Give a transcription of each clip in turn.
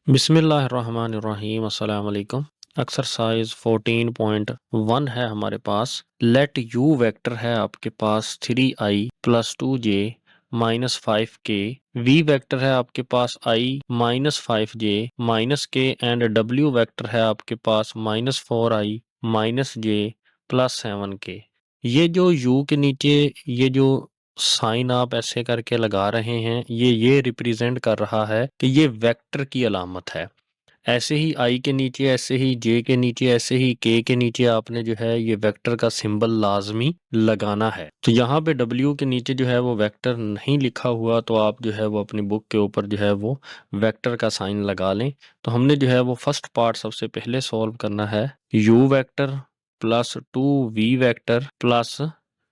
बिस्मिल्लाहिर्रहमानिर्रहीम अस्सलाम वालेकुम। एक्सरसाइज 14.1 है हमारे पास। लेट यू वेक्टर है आपके पास 3i plus 2j minus 5k। V vector है आपके पास i minus 5j minus k and w vector है आपके पास minus 4i minus j plus 7k। ये जो u के नीचे ये जो साइन आप ऐसे करके लगा रहे हैं ये रिप्रेजेंट कर रहा है कि ये वेक्टर की अलामत है। ऐसे ही आई के नीचे, ऐसे ही जे के नीचे, ऐसे ही के नीचे आपने जो है ये वेक्टर का सिंबल लाजमी लगाना है। तो यहाँ पे डब्ल्यू के नीचे जो है वो वेक्टर नहीं लिखा हुआ, तो आप जो है वो अपनी बुक के ऊपर जो है वो वेक्टर का साइन लगा लें। तो हमने जो है वो फर्स्ट पार्ट सबसे पहले सॉल्व करना है। You vector plus 2v vector plus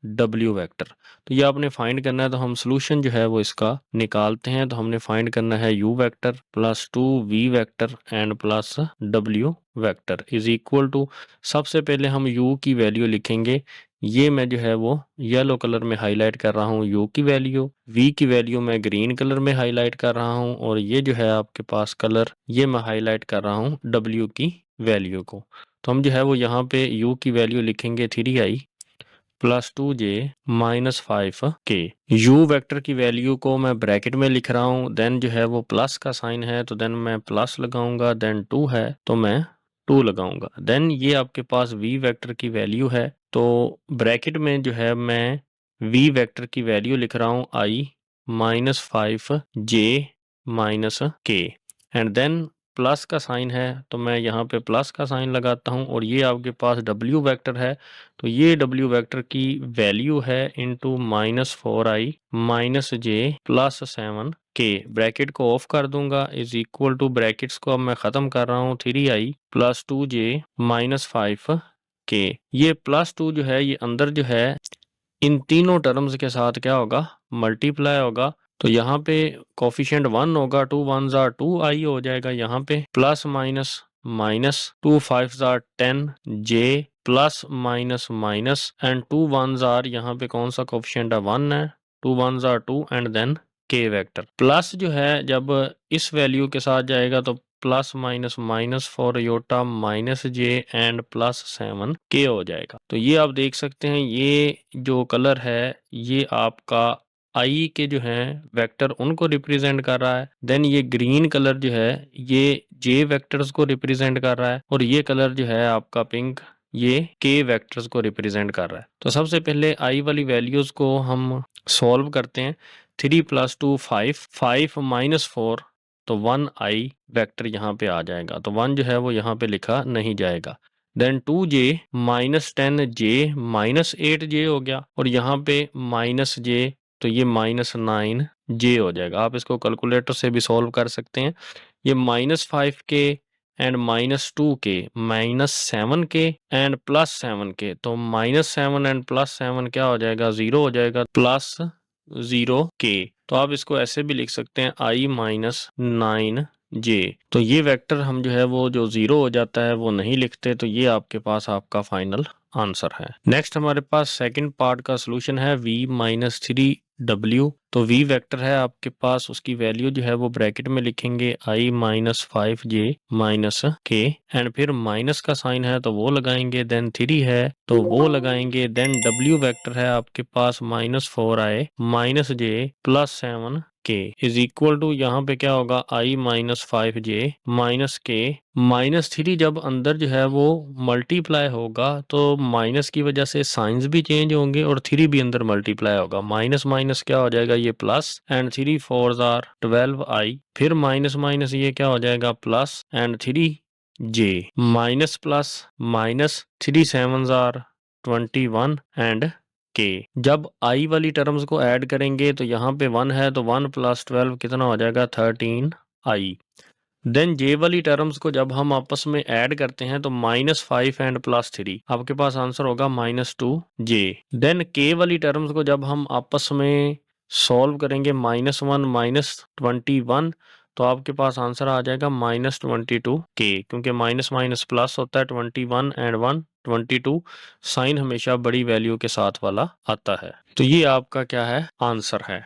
w vector, तो ये आपने फाइंड करना है। तो हम सोल्यूशन जो है वो इसका निकालते हैं। तो हमने फाइंड करना है u vector plus 2v vector and plus w vector is equal to, सबसे पहले हम u की वैल्यू लिखेंगे। ये मैं जो है वो येलो कलर में हाईलाइट कर रहा हूँ u की वैल्यू, v की वैल्यू मैं ग्रीन कलर में हाईलाइट कर रहा हूँ, और ये जो है आपके पास कलर ये मैं हाईलाइट कर रहा हूँ w की वैल्यू को। तो हम जो है वो यहाँ पे u की वैल्यू लिखेंगे 3i plus 2j minus 5k। u vector की वैल्यू को मैं ब्रैकेट में लिख रहा हूँ, देन जो है वो प्लस का साइन है तो देन मैं प्लस लगाऊंगा, देन 2 है तो मैं 2 लगाऊंगा। देन ये आपके पास v वेक्टर की वैल्यू है, तो ब्रैकेट में जो है मैं v वेक्टर की वैल्यू लिख रहा हूँ i minus 5j minus k, and then plus का साइन है तो मैं यहाँ पे प्लस का साइन लगाता हूँ, और ये आपके पास w वेक्टर है, तो ये w वेक्टर की वैल्यू है into minus 4i minus j plus 7k। Bracket को ऑफ कर दूंगा इज इक्वल टू, ब्रैकेट्स को अब मैं ख़त्म कर रहा हूँ, 3i plus 2j minus 5k। ये प्लस 2 जो है ये अंदर जो है इन तीनों टर्म्स के साथ क्या होगा, मल्टीप्लाई होगा। तो यहाँ पे कोफिशिएंट 1 होगा, 2 1 जार 2i हो जाएगा। यहाँ पे plus minus minus 2 5 jar 10 j plus minus minus and 2 1 jar, यहाँ पे कौन सा कोफिशिएंट है 1 है, 2 1 जार 2 and then k vector. Plus जो है जब इस वैल्यू के साथ जाएगा तो plus minus minus four iota minus j and plus 7k हो जाएगा। तो ये आप देख सकते हैं, ये जो कलर है ये आपका आई के जो है वेक्टर उनको रिप्रेजेंट कर रहा है। देन ये ग्रीन कलर जो है ये जे वेक्टर्स को रिप्रेजेंट कर रहा है, और ये कलर जो है आपका पिंक ये के वेक्टर्स को रिप्रेजेंट कर रहा है। तो सबसे पहले आई वाली वैल्यूज को हम सॉल्व करते हैं। 3 प्लस 2 5, 5 माइनस 4, तो 1i वेक्टर यहाँ पे आ जाएगा, तो 1 जो है वो यहाँ पे लिखा नहीं जाएगा। Then 2j minus 10j minus 8j हो गया, और यहाँ पे माइनस j, तो ये माइनस 9j हो जाएगा। आप इसको कैलकुलेटर से भी सॉल्व कर सकते हैं। ये minus 5k and minus 2k minus 7k and plus 7k, तो माइनस 7 एंड प्लस 7 क्या हो जाएगा, 0 हो जाएगा, प्लस 0k। तो आप इसको ऐसे भी लिख सकते हैं i माइनस 9j। तो ये वेक्टर हम जो है वो जो 0 हो जाता है वो नहीं लिखते, तो ये आपके पास आपका फाइनल आंसर है। नेक्स्ट हमारे पास सेकंड पार्ट का सॉल्यूशन है v माइनस 3w। तो v वेक्टर है आपके पास, उसकी वैल्यू जो है वो ब्रैकेट में लिखेंगे i minus 5j minus k, and फिर माइनस का साइन है तो वो लगाएंगे, देन 3 है तो वो लगाएंगे, देन w वेक्टर है आपके पास minus 4i minus j plus 7k is equal to, यहाँ पे क्या होगा i minus 5j minus k minus 3, जब अंदर जो है वो मल्टीप्लाई होगा तो माइनस की वजह से साइंस भी चेंज होंगे और 3 भी अंदर मल्टीप्लाई होगा। माइनस माइनस क्या हो जाएगा, ये प्लस, एंड 3 4 जार 12i, फिर माइनस माइनस ये क्या हो जाएगा plus, and 3j minus plus minus 3 7 jar 21 and k। जब i वाली टर्म्स को ऐड करेंगे तो यहाँ पे 1 है तो 1 प्लस 12 कितना हो जाएगा 13i। देन जे वाली टर्म्स को जब हम आपस में ऐड करते हैं तो माइनस 5 एंड प्लस 3, आपके पास आंसर होगा माइनस 2j। देन के वाली टर्म्स को जब हम आपस में सॉल्व करेंगे माइनस 1 माइनस 21, तो आपके पास आंसर आ जाएगा माइनस 22k, क्योंकि माइनस माइनस प्लस होता है, 21 एंड 1 22, साइन हमेशा बड़ी वैल्यू के साथ वाला आता है। तो ये आपका क्या है आंसर है।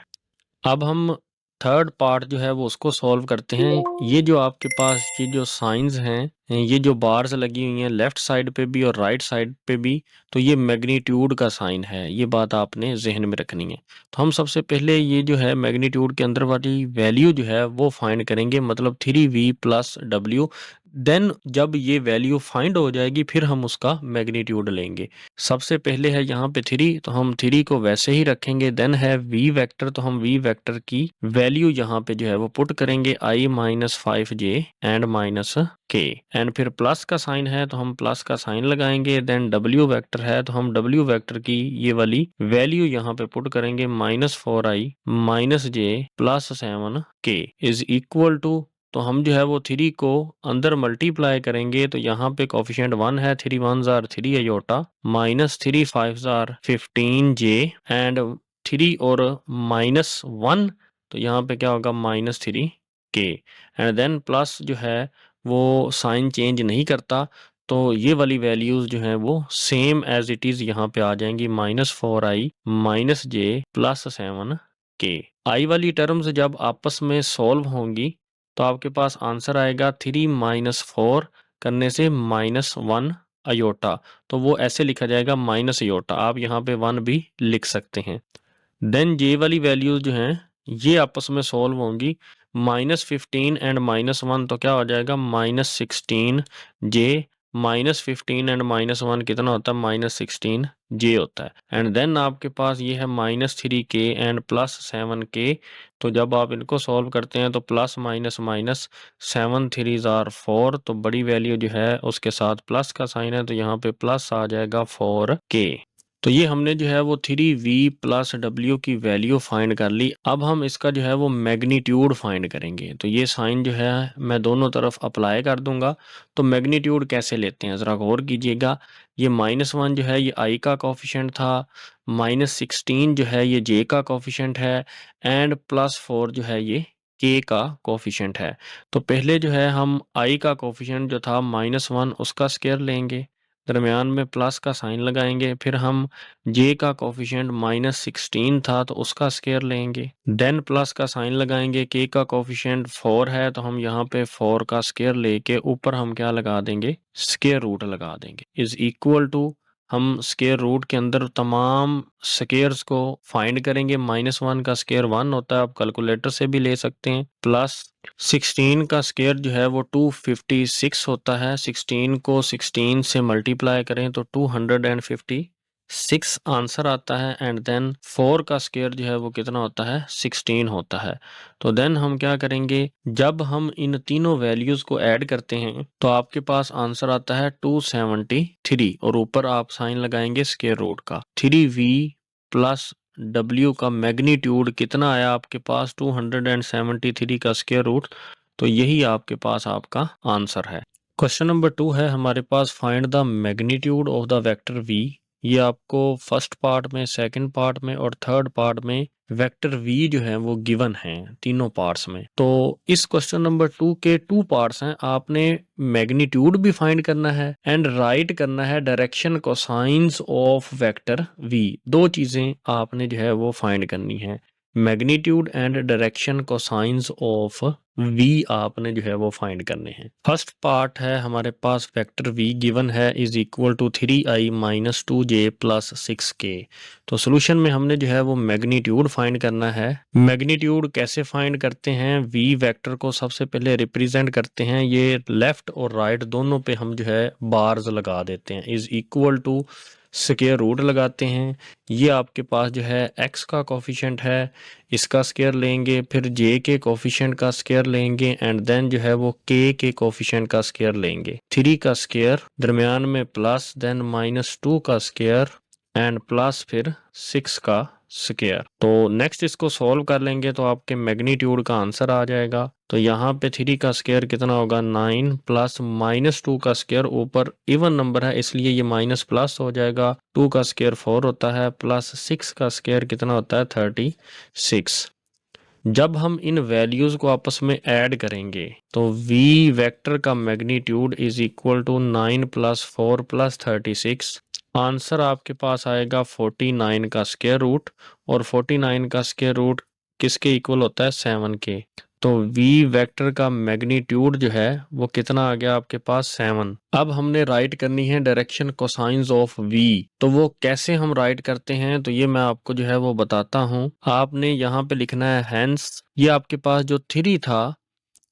अब हम थर्ड पार्ट जो है वो उसको सॉल्व करते हैं। ये जो आपके पास ये जो साइंस हैं, ये जो बार्स लगी हुई हैं लेफ्ट साइड पे भी और राइट साइड पे भी, तो ये मैग्नीट्यूड का साइन है। ये बात आपने जहन में रखनी है। तो हम सबसे पहले ये जो है मैग्नीट्यूड के अंदर वाली वैल्यू जो है वो फाइंड करेंगे, मतलब 3v प्लस डब्ल्यू। देन जब ये वैल्यू फाइंड हो जाएगी फिर हम उसका मैग्नीट्यूड लेंगे। सबसे पहले है यहाँ पे 3, तो हम 3 को वैसे ही रखेंगे। देन है v वेक्टर, तो हम v वेक्टर की वैल्यू यहाँ पे जो है वो पुट करेंगे i minus 5j and minus k। And फिर प्लस का साइन है तो हम प्लस का साइन लगाएंगे। देन w वेक्टर है तो हम w वेक्टर की ये वाली वैल्यू यहाँ पे पुट करेंगे, -4i minus j plus 7k is equal to, तो हम जो है वो 3 को अंदर मल्टीप्लाई करेंगे तो यहाँ पे कोफिशिएंट 1 है, 3 1s are 3 iota minus 3 5s are 15j and 3 और -1, तो यहाँ पे क्या होगा -3k। एंड देन प्लस जो है वो साइन चेंज नहीं करता, तो ये वाली वैल्यूज जो हैं वो सेम एज इट इज यहाँ पे आ जाएंगी, -4i minus j plus 7k। आई वाली टर्म्स जब आपस में सॉल्व होंगी तो आपके पास आंसर आएगा 3 माइनस 4 करने से -1 अयोटा, तो वो ऐसे लिखा जाएगा माइनस अयोटा, आप यहाँ पे 1 भी लिख सकते हैं। देन जे वाली वैल्यूज जो हैं ये आपस में सॉल्व होंगी, -15 एंड -1, तो क्या हो जाएगा -16 जे, -15 एंड -1 कितना होता है -16 जे होता है। एंड देन आपके पास ये है -3k एंड प्लस 7k, तो जब आप इनको सॉल्व करते हैं तो plus minus minus 7 3s are 4, तो बड़ी वैल्यू जो है उसके साथ प्लस का साइन है तो यहाँ पे प्लस आ जाएगा 4k। तो ये हमने जो है वो 3v प्लस w की वैल्यू फाइंड कर ली। अब हम इसका जो है वो मैग्नीट्यूड फाइंड करेंगे। तो ये साइन जो है मैं दोनों तरफ अप्लाई कर दूंगा। तो मैग्नीट्यूड कैसे लेते हैं ज़रा गौर कीजिएगा। ये -1 जो है ये i का कोफिशिएंट था, -16 जो है ये j का कोफिशिएंट है एंड +4 जो है ये k का कोफिशिएंट है। तो पहले जो है हम i का कोफिशिएंट जो था -1 उसका स्क्वायर लेंगे, दरमियान में प्लस का साइन लगाएंगे। फिर हम j का कोफिशिएंट -16 था तो उसका स्क्वायर लेंगे, देन प्लस का साइन लगाएंगे। k का कोफिशिएंट 4 है तो हम यहाँ पे 4 का स्क्वायर लेके ऊपर हम क्या लगा देंगे, स्क्वायर रूट लगा देंगे, इज इक्वल टू, हम स्क्वायर रूट के अंदर तमाम स्क्वायर्स को फाइंड करेंगे। -1 का स्क्वायर 1 होता है, आप कैलकुलेटर से भी ले सकते हैं, प्लस 16 का स्क्वायर जो है वो 256 होता है, 16 को 16 से मल्टीप्लाई करें तो 256 आंसर आता है। एंड देन 4 का स्क्वायर जो है वो कितना होता है, 16 होता है। तो देन हम क्या करेंगे, जब हम इन तीनों वैल्यूज को ऐड करते हैं तो आपके पास आंसर आता है 273 और ऊपर आप साइन लगाएंगे स्क्वायर रूट का। 3v प्लस w का मैग्नीट्यूड कितना आया आपके पास, 273 का स्क्वायर रूट, तो यही आपके पास आपका आंसर है। क्वेश्चन नंबर 2 है हमारे पास, find the magnitude of the vector v। ये आपको फर्स्ट पार्ट में, सेकंड पार्ट में और थर्ड पार्ट में वेक्टर v जो है वो गिवन है तीनों पार्ट्स में। तो इस क्वेश्चन नंबर 2 के 2 पार्ट्स हैं, आपने मैग्नीट्यूड भी फाइंड करना है एंड राइट करना है direction cosines of vector v। दो चीजें आपने जो है वो फाइंड करनी है, magnitude and direction cosines of v आपने जो है वो फाइंड करने हैं। फर्स्ट पार्ट है हमारे पास वेक्टर v गिवन है is equal to 3i minus 2j plus 6k। तो सोल्यूशन में हमने जो है वो मैग्नीट्यूड फाइंड करना है। मैग्नीट्यूड कैसे फाइंड करते हैं, v वेक्टर को सबसे पहले रिप्रेजेंट करते हैं, ये लेफ्ट और राइट दोनों पे हम जो है बार्स लगा देते हैं, is equal to square root लगाते हैं। ये आपके पास जो है x का कोफिशिएंट है, इसका स्क्वायर लेंगे, फिर j के कोफिशिएंट का स्क्वायर लेंगे एंड देन जो है वो k के कोफिशिएंट का स्क्वायर लेंगे। 3 का स्क्वायर, दरमियान में प्लस, देन -2 का स्क्वायर एंड प्लस फिर 6 का स्क्वायर। तो नेक्स्ट इसको सॉल्व कर लेंगे तो आपके मैग्नीट्यूड का आंसर आ जाएगा। तो यहाँ पे 3 का स्क्वायर कितना होगा 9 प्लस -2 का स्क्वायर, ऊपर इवन नंबर है इसलिए ये माइनस प्लस हो जाएगा, 2 का स्क्वायर 4 होता है, प्लस 6 का स्क्वायर कितना होता है 36। जब हम इन वैल्यूज को आपस में ऐड करेंगे तो v वेक्टर का magnitude is equal to 9 plus 4 plus 36। Answer आपके पास आएगा 49 का स्क्वायर रूट, और 49 का स्क्वायर रूट किसके इक्वल होता है 7 के। तो v वेक्टर का मैग्नीट्यूड जो है वो कितना आ गया आपके पास 7। अब हमने राइट करनी है डायरेक्शन कोसाइंस ऑफ v। तो वो कैसे हम राइट करते हैं तो ये मैं आपको जो है वो बताता हूँ। आपने यहाँ पे लिखना है हेंस, ये आपके पास जो 3 था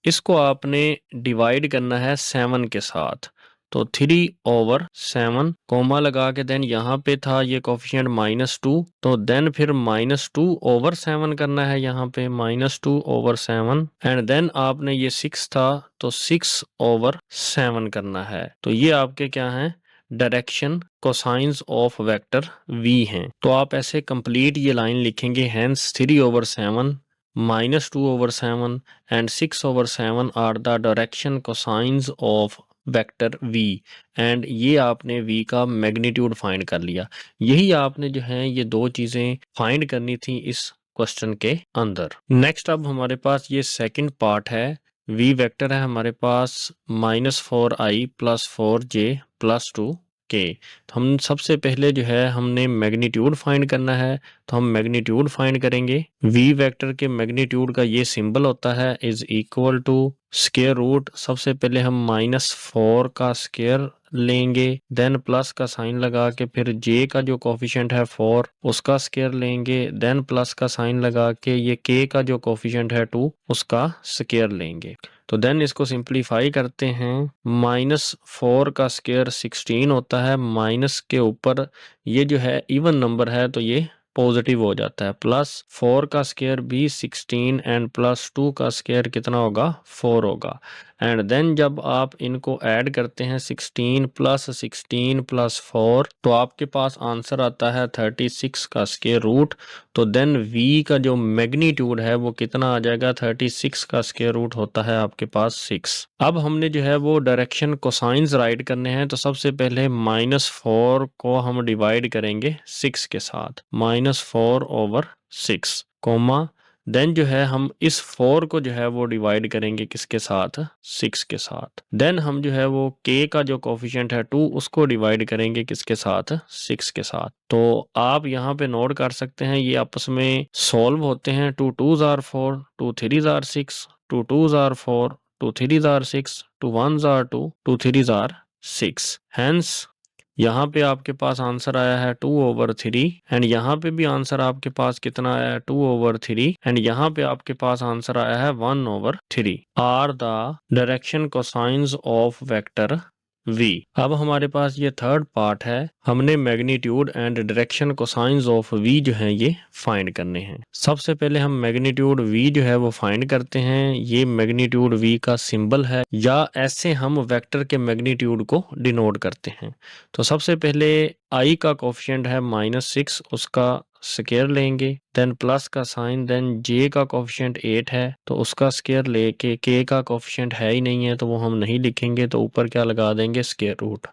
इसको आपने डिवाइड करना है 7 के साथ। तो 3/7 कोमा लगा के देन यहाँ पे था ये कोफिशिएंट -2, तो देन फिर -2/7 करना है यहाँ पे -2/7 एंड देन आपने ये 6 था तो 6/7 करना है। तो ये आपके क्या हैं direction cosines of vector v हैं। तो आप ऐसे कंप्लीट ये लाइन लिखेंगे hence 3/7 -2/7 and 6/7 are the direction cosines of vector v and ये आपने v का मैग्नीट्यूड फाइंड कर लिया। यही आपने जो है ये दो चीजें फाइंड करनी थी इस क्वेश्चन के अंदर। नेक्स्ट अब हमारे पास ये सेकंड पार्ट है। v वेक्टर है हमारे पास -4i + 4j + 2k। तो हम सबसे पहले जो है हमने मैग्नीट्यूड फाइंड करना है, तो हम मैग्नीट्यूड फाइंड करेंगे। v वेक्टर के मैग्नीट्यूड का ये सिंबल होता है is equal to square root. सबसे पहले हम -4 का स्क्वायर लेंगे, देन प्लस का साइन लगा के फिर j का जो कोफिशिएंट है 4 उसका स्क्वायर लेंगे, देन प्लस का साइन लगा के ये k का जो कोफिशिएंट है 2 उसका स्क्वायर लेंगे। तो देन इसको सिंप्लीफाई करते हैं। -4 का स्क्वायर 16 होता है, माइनस के ऊपर ये जो है इवन नंबर है तो ये पॉजिटिव हो जाता है, +4 का स्क्वायर भी 16 एंड +2 का स्क्वायर कितना होगा 4 होगा। एंड देन जब आप इनको ऐड करते हैं 16 + 16 + 4 तो आपके पास आंसर आता है 36 का स्क्वायर रूट। तो देन v का जो मैग्नीट्यूड है वो कितना आ जाएगा 36 का स्क्वायर रूट होता है आपके पास 6। अब हमने जो है वो डायरेक्शन कोसाइंस राइट करने हैं। तो सबसे पहले -4 को हम डिवाइड करेंगे 6 के साथ, -4/6 कोमा देन जो है हम इस 4 को जो है वो डिवाइड करेंगे किसके साथ 6 के साथ। देन हम जो है वो k का जो कोफिशिएंट है 2 उसको डिवाइड करेंगे किसके साथ 6 के साथ। तो आप यहाँ पे नोट कर सकते हैं ये आपस में सॉल्व होते हैं। 2 2s are 4, 2 3s are 6, 2 2s are 4, 2 3s are 6, 2 1s are 2, 2 3s are 6। Hence यहाँ पे आपके पास आंसर आया है 2/3 एंड यहाँ पे भी आंसर आपके पास कितना आया है 2/3 एंड यहाँ पे आपके पास आंसर आया है 1/3 are the direction cosines of vector v। अब हमारे पास ये थर्ड पार्ट है, हमने magnitude and direction cosines of v जो है ये फाइंड करने हैं। सबसे पहले हम मैग्नीट्यूड v जो है वो फाइंड करते हैं। ये मैग्नीट्यूड v का सिंबल है या ऐसे हम वेक्टर के मैग्नीट्यूड को डिनोट करते हैं। तो सबसे पहले i का कोफिशिएंट है -6 उसका स्क्वायर लेंगे, देन प्लस का साइन, देन j का कोफिशिएंट 8 है तो उसका स्क्वायर लेके k का कोफिशिएंट है ही नहीं है तो वो हम नहीं लिखेंगे, तो ऊपर क्या लगा देंगे square root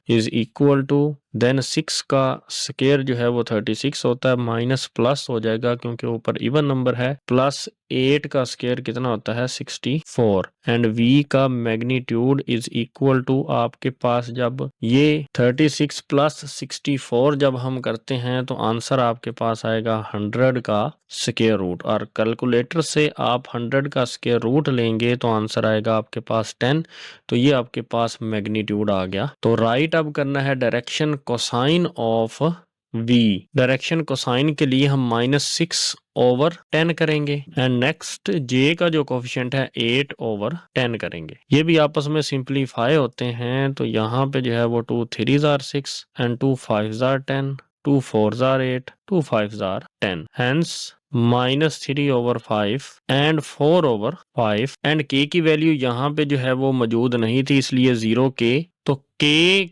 is equal to then 6 का स्क्वायर जो है वो 36 होता है, माइनस प्लस हो जाएगा क्योंकि ऊपर इवन नंबर है, +8 का स्क्वायर कितना होता है 64 एंड v का मैग्नीट्यूड इज इक्वल टू आपके पास जब ये 36 + 64 जब हम करते हैं तो आंसर आपके पास आएगा 100 का स्क्वायर रूट, और कैलकुलेटर से आप 100 का स्क्वायर रूट लेंगे तो आंसर आएगा आपके पास 10। तो ये आपके पास मैग्नीट्यूड आ गया। तो राइट अब करना है direction cosine of v। Direction cosine के लिए हम -6/10 करेंगे एंड नेक्स्ट j का जो कोफिशिएंट है 8/10 करेंगे। ये भी आपस में सिंप्लीफाई होते हैं तो यहाँ पे जो है वो 2 3s are 6 and 2 5s are 10, 2 4s are 8, 2 5s are 10। Hence -3/5 and 4/5 and k की वैल्यू यहाँ पे जो है वो मौजूद नहीं थी इसलिए 0k। तो k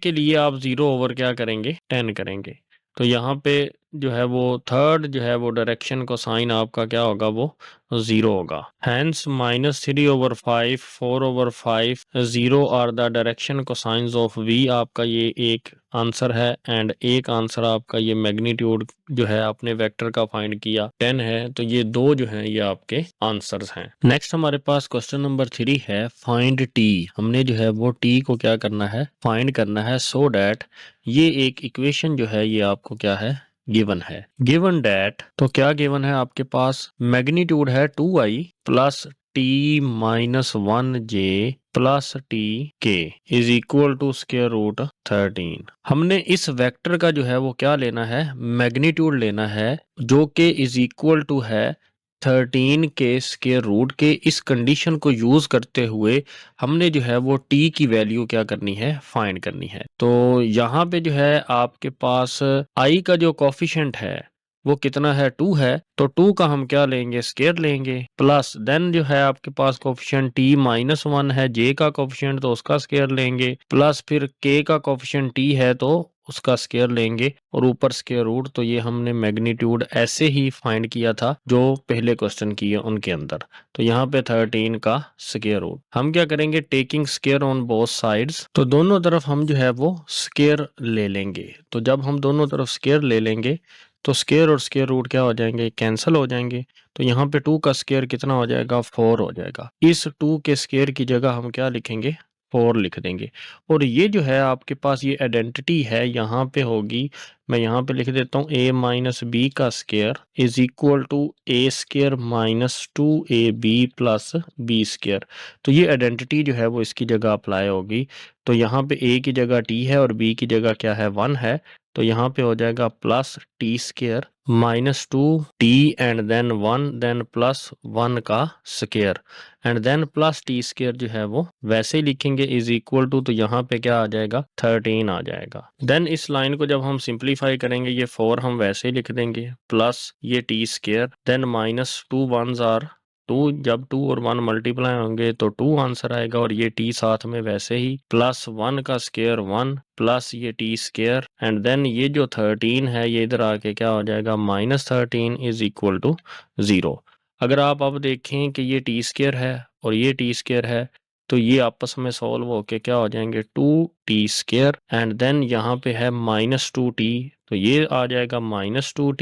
के लिए आप 0 क्या करेंगे 10 करेंगे। तो यहाँ पे जो है वो थर्ड जो है वो डायरेक्शन को साइन आपका क्या होगा वो 0 होगा। हैंस -3/5 4/5 0 आर द डायरेक्शन को साइंस ऑफ v। आपका ये एक आंसर है एंड एक आंसर आपका ये मैग्नीट्यूड जो है आपने वेक्टर का फाइंड किया 10 है। तो ये दो जो है ये आपके आंसर्स हैं। नेक्स्ट हमारे पास क्वेश्चन नंबर 3 है फाइंड t। हमने जो है वो t को क्या करना है फाइंड करना है सो डैट ये एक इक्वेशन जो है ये आपको क्या है गिवन है। गिवन डैट, तो क्या गिवन है आपके पास, मैग्नीट्यूड है 2i plus T minus 1j plus T के is equal to square root 13। हमने इस वेक्टर का जो है वो क्या लेना है, मैग्नीट्यूड लेना है, जो कि इज इक्वल टू है 13 के स्क्वायर रूट के। इस कंडीशन को यूज करते हुए हमने जो है वो t की वैल्यू क्या करनी है, फाइंड करनी है। तो यहाँ पे जो है आपके पास i का जो कोफिशिएंट है वो कितना है, 2 है, तो 2 का हम क्या लेंगे, स्क्वायर लेंगे, प्लस देन जो है आपके पास कोफिशिएंट t माइनस 1 है, j का कोफिशिएंट तो उसका स्क्वायर लेंगे, प्लस फिर k का कोफिशिएंट t है तो उसका स्क्वायर लेंगे, और ऊपर स्क्वायर रूट। तो ये हमने मैग्नीट्यूड ऐसे ही फाइंड किया था जो पहले क्वेश्चन किए उनके अंदर। तो यहाँ पे 13 का स्क्वायर रूट हम क्या करेंगे, taking square on both sides, तो दोनों तरफ हम जो है वो स्क्वायर ले लेंगे। तो जब हम दोनों तरफ स्क्वायर ले लेंगे तो स्क्वायर और स्क्वायर रूट क्या हो जाएंगे, कैंसिल हो जाएंगे। तो यहाँ पे 2 का स्क्वायर कितना हो जाएगा, 4 हो जाएगा। इस 2 के स्क्वायर की जगह हम क्या लिखेंगे, 4 लिख देंगे। और ये जो है आपके पास ये आइडेंटिटी है, यहाँ पे होगी, मैं यहाँ पे लिख देता हूँ a माइनस बी का square is equal to A square minus 2ab plus B square. तो ये आइडेंटिटी जो है वो इसकी जगह अप्लाई होगी। तो यहाँ पे a की जगह t है और b की जगह क्या है, 1 है। तो यहाँ पे हो जाएगा plus T square minus 2t and then 1 then plus 1 का square and then plus T square जो है वो वैसे ही लिखेंगे इज इक्वल टू, तो यहाँ पे क्या आ जाएगा, 13 आ जाएगा। देन इस लाइन को जब हम सिंप्लीफाई करेंगे, ये 4 हम वैसे ही लिख देंगे, प्लस ये T square then minus 2 1s are 2, जब 2 और 1 मल्टीप्लाई होंगे तो 2 आंसर आएगा, और ये t साथ में वैसे ही प्लस 1 का स्क्वायर 1 प्लस ये t स्क्वायर एंड देन ये जो 13 है ये इधर आके क्या हो जाएगा, माइनस 13 इज इक्वल टू 0। अगर आप अब देखें कि ये टी स्क्वायर है और ये टी स्क्वायर है, तो ये आपस में सॉल्व होके क्या हो जाएंगे, 2t स्क्वायर एंड देन यहाँ पे है माइनस 2t, तो ये आ जाएगा माइनस 2t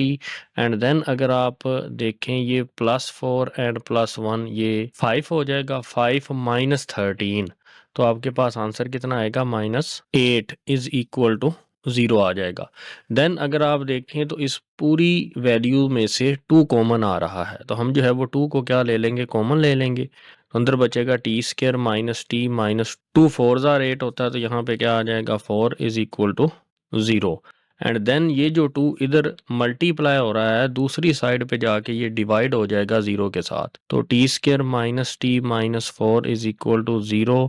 एंड देन अगर आप देखें ये प्लस 4 एंड प्लस 1 ये 5 हो जाएगा, 5 माइनस 13, तो आपके पास आंसर कितना आएगा, माइनस 8 इज इक्वल टू 0 आ जाएगा। देन अगर आप देखें तो इस पूरी वैल्यू में से 2 कॉमन आ रहा है, तो हम जो है वो 2 को क्या ले लेंगे, कॉमन ले लेंगे। तो अंदर बचेगा T square minus T minus 2 4 8 होता है, तो यहाँ पे क्या आ जाएगा, 4 is equal to 0 and then ये जो 2 इधर मल्टीप्लाई हो रहा है दूसरी साइड पे जाके ये डिवाइड हो जाएगा 0 के साथ। तो T square minus T minus 4 is equal to 0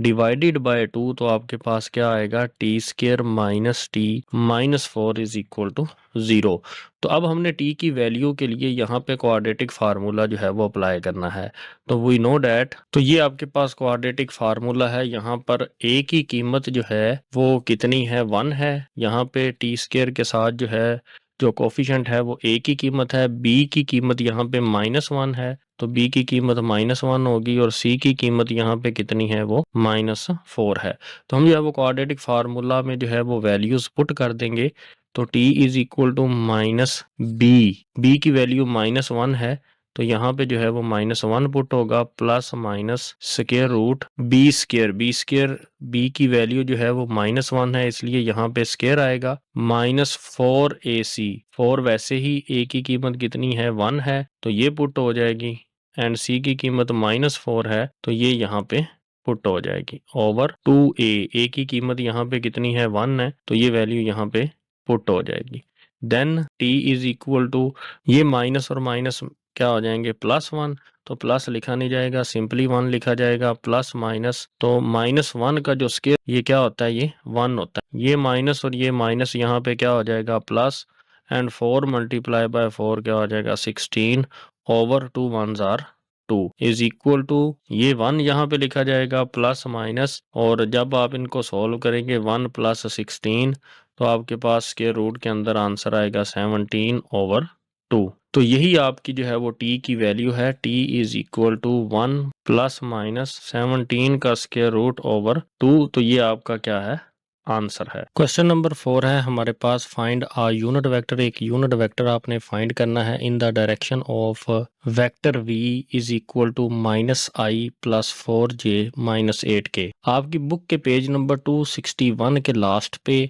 divided by 2, तो आपके पास क्या आएगा, T square minus T minus 4 is equal to 0। तो अब हमने t की वैल्यू के लिए यहाँ पे क्वाड्रेटिक फार्मूला जो है वो अप्लाई करना है। तो वी नो डैट, तो ये आपके पास क्वाड्रेटिक फार्मूला है। यहाँ पर a की कीमत जो है वो कितनी है, 1 है। यहाँ पे टी स्क्वायर के साथ जो है जो कोफिशिएंट है वो a की कीमत है, b की कीमत यहाँ पे माइनस 1 है, तो b की कीमत माइनस 1 होगी, और c की कीमत यहाँ पे कितनी है, वो माइनस 4 है। तो हम जो है वो क्वाड्रेटिक फार्मूला में जो है वो वैल्यूज पुट कर देंगे। तो t is equal to minus B की वैल्यू माइनस 1 है, तो यहाँ पे जो है वो माइनस 1 पुट होगा, plus minus square root B square B की वैल्यू जो है वो माइनस 1 है, इसलिए यहाँ पे स्क्वायर आएगा, माइनस 4ac 4 वैसे ही a की कीमत कितनी है, 1 है, तो ये पुट हो जाएगी एंड c की कीमत माइनस 4 है, तो ये यहाँ पे पुट हो जाएगी ओवर 2a की कीमत यहाँ पे कितनी है, 1 है, तो ये वैल्यू यहाँ पे पुट हो जाएगी। Then t is equal to, ये माइनस और माइनस क्या हो जाएंगे, प्लस 1, तो प्लस लिखा नहीं जाएगा, सिंपली 1 लिखा जाएगा, प्लस माइनस, तो माइनस 1 का जो स्क्वायर ये क्या होता है, ये 1 होता है, ये माइनस और ये माइनस यहाँ पे क्या हो जाएगा, प्लस एंड 4 मल्टीप्लाई बाय 4 क्या हो जाएगा, 16 over 2 1s are 2 is equal to, ये 1 यहाँ पे लिखा जाएगा, प्लस माइनस, और जब आप इनको सॉल्व करेंगे 1 प्लस 16, तो आपके पास स्क्वायर रूट के अंदर आंसर आएगा 17 ओवर 2। तो यही आपकी जो है वो t की वैल्यू है, t is equal to 1 plus minus 17 का स्क्वायर रूट ओवर 2, तो ये आपका क्या है, आंसर है। क्वेश्चन नंबर 4 है हमारे पास, फाइंड आ यूनिट वेक्टर। एक यूनिट वेक्टर आपने फाइंड करना है in the direction of vector v is equal to minus I plus 4j minus 8k। आपकी बुक के पेज नंबर 261 के लास्ट पे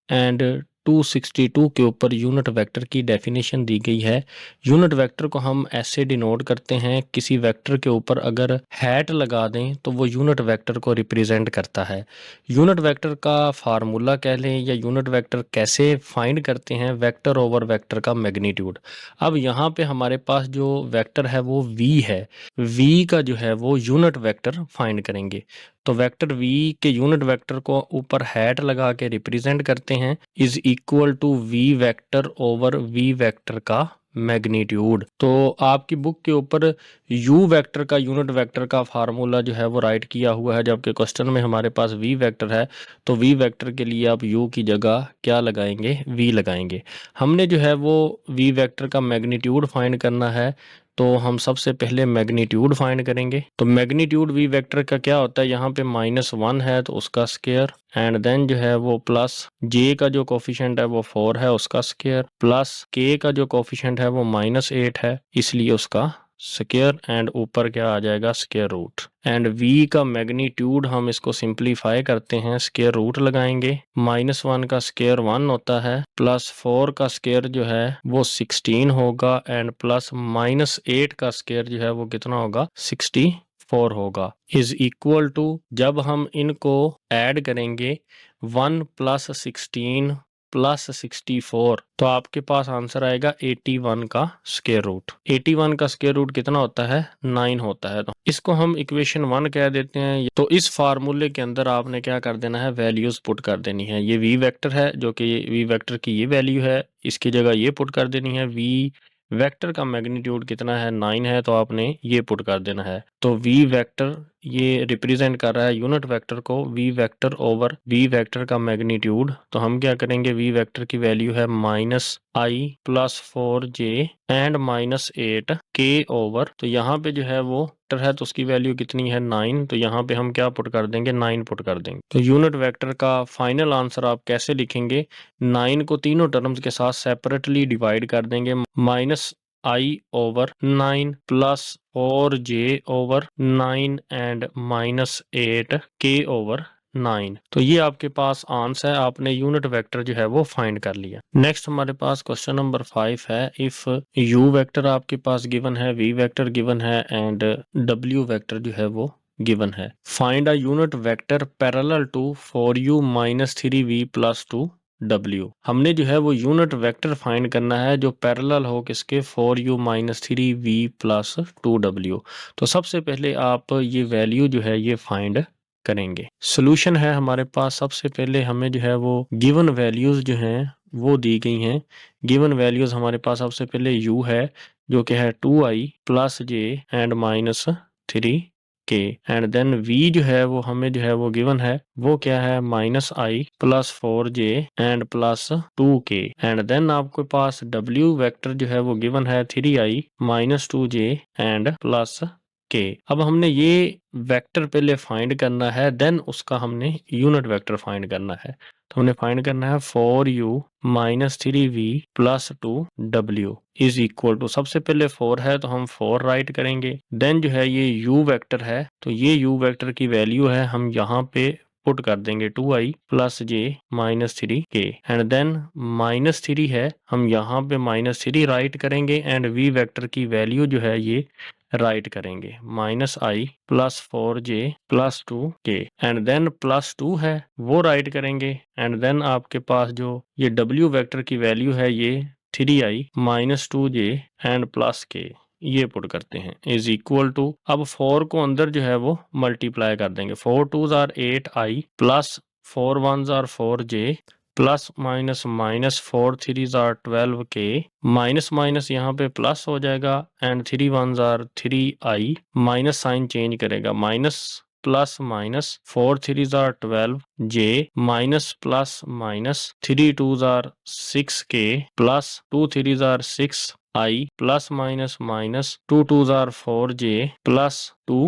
एंड 262 के ऊपर यूनिट वेक्टर की डेफिनेशन दी गई है। यूनिट वेक्टर को हम ऐसे डिनोट करते हैं, किसी वेक्टर के ऊपर अगर हैट लगा दें तो वो यूनिट वेक्टर को रिप्रेजेंट करता है। यूनिट वेक्टर का फार्मूला कह लें या यूनिट वेक्टर कैसे फाइंड करते हैं, वेक्टर ओवर वेक्टर का मैग्नीट्यूड। अब यहाँ पे हमारे पास जो वेक्टर है वो v है, v का जो है वो यूनिट वेक्टर फाइंड करेंगे। तो वेक्टर v के यूनिट वेक्टर को ऊपर हैट लगा के रिप्रेजेंट करते हैं, is equal to v vector over v vector का मैग्नीट्यूड। तो आपकी बुक के ऊपर u वेक्टर का यूनिट वेक्टर का फार्मूला जो है वो राइट किया हुआ है, जबकि क्वेश्चन में हमारे पास v वेक्टर है। तो v वेक्टर के लिए आप u की जगह क्या लगाएंगे, v लगाएंगे। हमने जो है वो v वेक्टर का मैग्नीट्यूड फाइंड करना है, तो हम सबसे पहले मैग्नीट्यूड फाइंड करेंगे। तो मैग्नीट्यूड v वेक्टर का क्या होता है, यहाँ पे -1 है तो उसका स्क्वायर, एंड देन जो है वो प्लस j का जो कोफिशिएंट है वो 4 है उसका स्क्वायर, प्लस k का जो कोफिशिएंट है वो -8 है इसलिए उसका स्क्वायर, एंड ऊपर क्या आ जाएगा, स्क्वायर रूट। एंड v का मैग्नीट्यूड हम इसको सिंप्लीफाई करते हैं, स्क्वायर रूट लगाएंगे। -1 का स्क्वायर 1 होता है, प्लस 4 का स्क्वायर जो है वो 16 होगा, एंड प्लस -8 का स्क्वायर जो है वो कितना होगा, 64 होगा, इज इक्वल टू, जब हम इनको ऐड करेंगे 1 + 16 + 64, तो आपके पास आंसर आएगा 81 का स्क्वायर रूट। 81 का स्क्वायर रूट कितना होता है, 9 होता है। तो इसको हम इक्वेशन 1 कह देते हैं। तो इस फार्मूले के अंदर आपने क्या कर देना है, वैल्यूज पुट कर देनी है। ये v वेक्टर है, जो कि v वेक्टर की ये वैल्यू है, इसकी जगह ये पुट कर देनी है। v वेक्टर का मैग्नीट्यूड कितना है, 9 है, तो आपने ये पुट कर देना है। तो v वेक्टर ये रिप्रेजेंट कर रहा है यूनिट वेक्टर को, v vector over v vector का मैग्नीट्यूड। तो हम क्या करेंगे, v वेक्टर की वैल्यू है -i + 4j and -8 k over, तो यहाँ पे जो है वो वेक्टर है तो उसकी वैल्यू कितनी है, 9, तो यहाँ पे हम क्या पुट कर देंगे, 9 पुट कर देंगे। तो यूनिट वेक्टर का फाइनल आंसर आप कैसे लिखेंगे, 9 को तीनों टर्म्स के साथ सेपरेटली डिवाइड कर देंगे, -i over 9 + 4j over 9 and -8 k over 9। तो ये आपके पास आंसर है, आपने यूनिट वेक्टर जो है वो फाइंड कर लिया। नेक्स्ट हमारे पास क्वेश्चन नंबर 5 है। इफ u वेक्टर आपके पास गिवन है, v वेक्टर गिवन है, एंड w वेक्टर जो है वो गिवन है। Find a unit vector parallel to 4u - 3v + 2w। हमने जो है वो यूनिट वेक्टर फाइंड करना है जो पैरेलल हो किसके, 4u - 3v + 2w। तो सबसे पहले आप ये वैल्यू जो है ये फाइंड करेंगे। सोल्यूशन है हमारे पास, सबसे पहले हमें जो है वो गिवन वैल्यूज जो हैं वो दी गई हैं। गिवन वैल्यूज हमारे पास सबसे पहले u है जो कि है 2i + j and -3k, and then v जो है वो हमें जो है वो गिवन है, वो क्या है, -i + 4j and +2k, and then आपके पास w वेक्टर जो है वो गिवन है 3i - 2j एंड +k। अब हमने ये वेक्टर पहले फाइंड करना है, देन उसका हमने यूनिट वेक्टर फाइंड करना है। तो हमने फाइंड करना है 4u - 3v + 2w is equal to, सबसे पहले 4 है तो हम 4 राइट करेंगे, देन जो है ये u वेक्टर है, तो ये u वेक्टर की वैल्यू है, हम यहाँ पे पुट कर देंगे 2i + j - 3k, and then -3 है, हम यहाँ पे -3 राइट करेंगे, एंड v वेक्टर की वैल्यू जो है ये राइट करेंगे, -i + 4j + 2k, and then +2 है वो राइट करेंगे, एंड देन आपके पास जो ये w वेक्टर की वैल्यू है ये 3i - 2j एंड +k, ये पुट करते हैं, इज इक्वल टू, अब 4 को अंदर जो है वो मल्टीप्लाई कर देंगे, 4 2s are 8i + 4 1s are 4j plus minus 4 3s are 12k, माइनस यहाँ पे प्लस हो जाएगा, and 3 1s are 3i, minus sign change करेगा, plus 4 3s are 12j plus 3 2s are 6k plus 2 3s are 6i plus 2 2s are 4j plus 2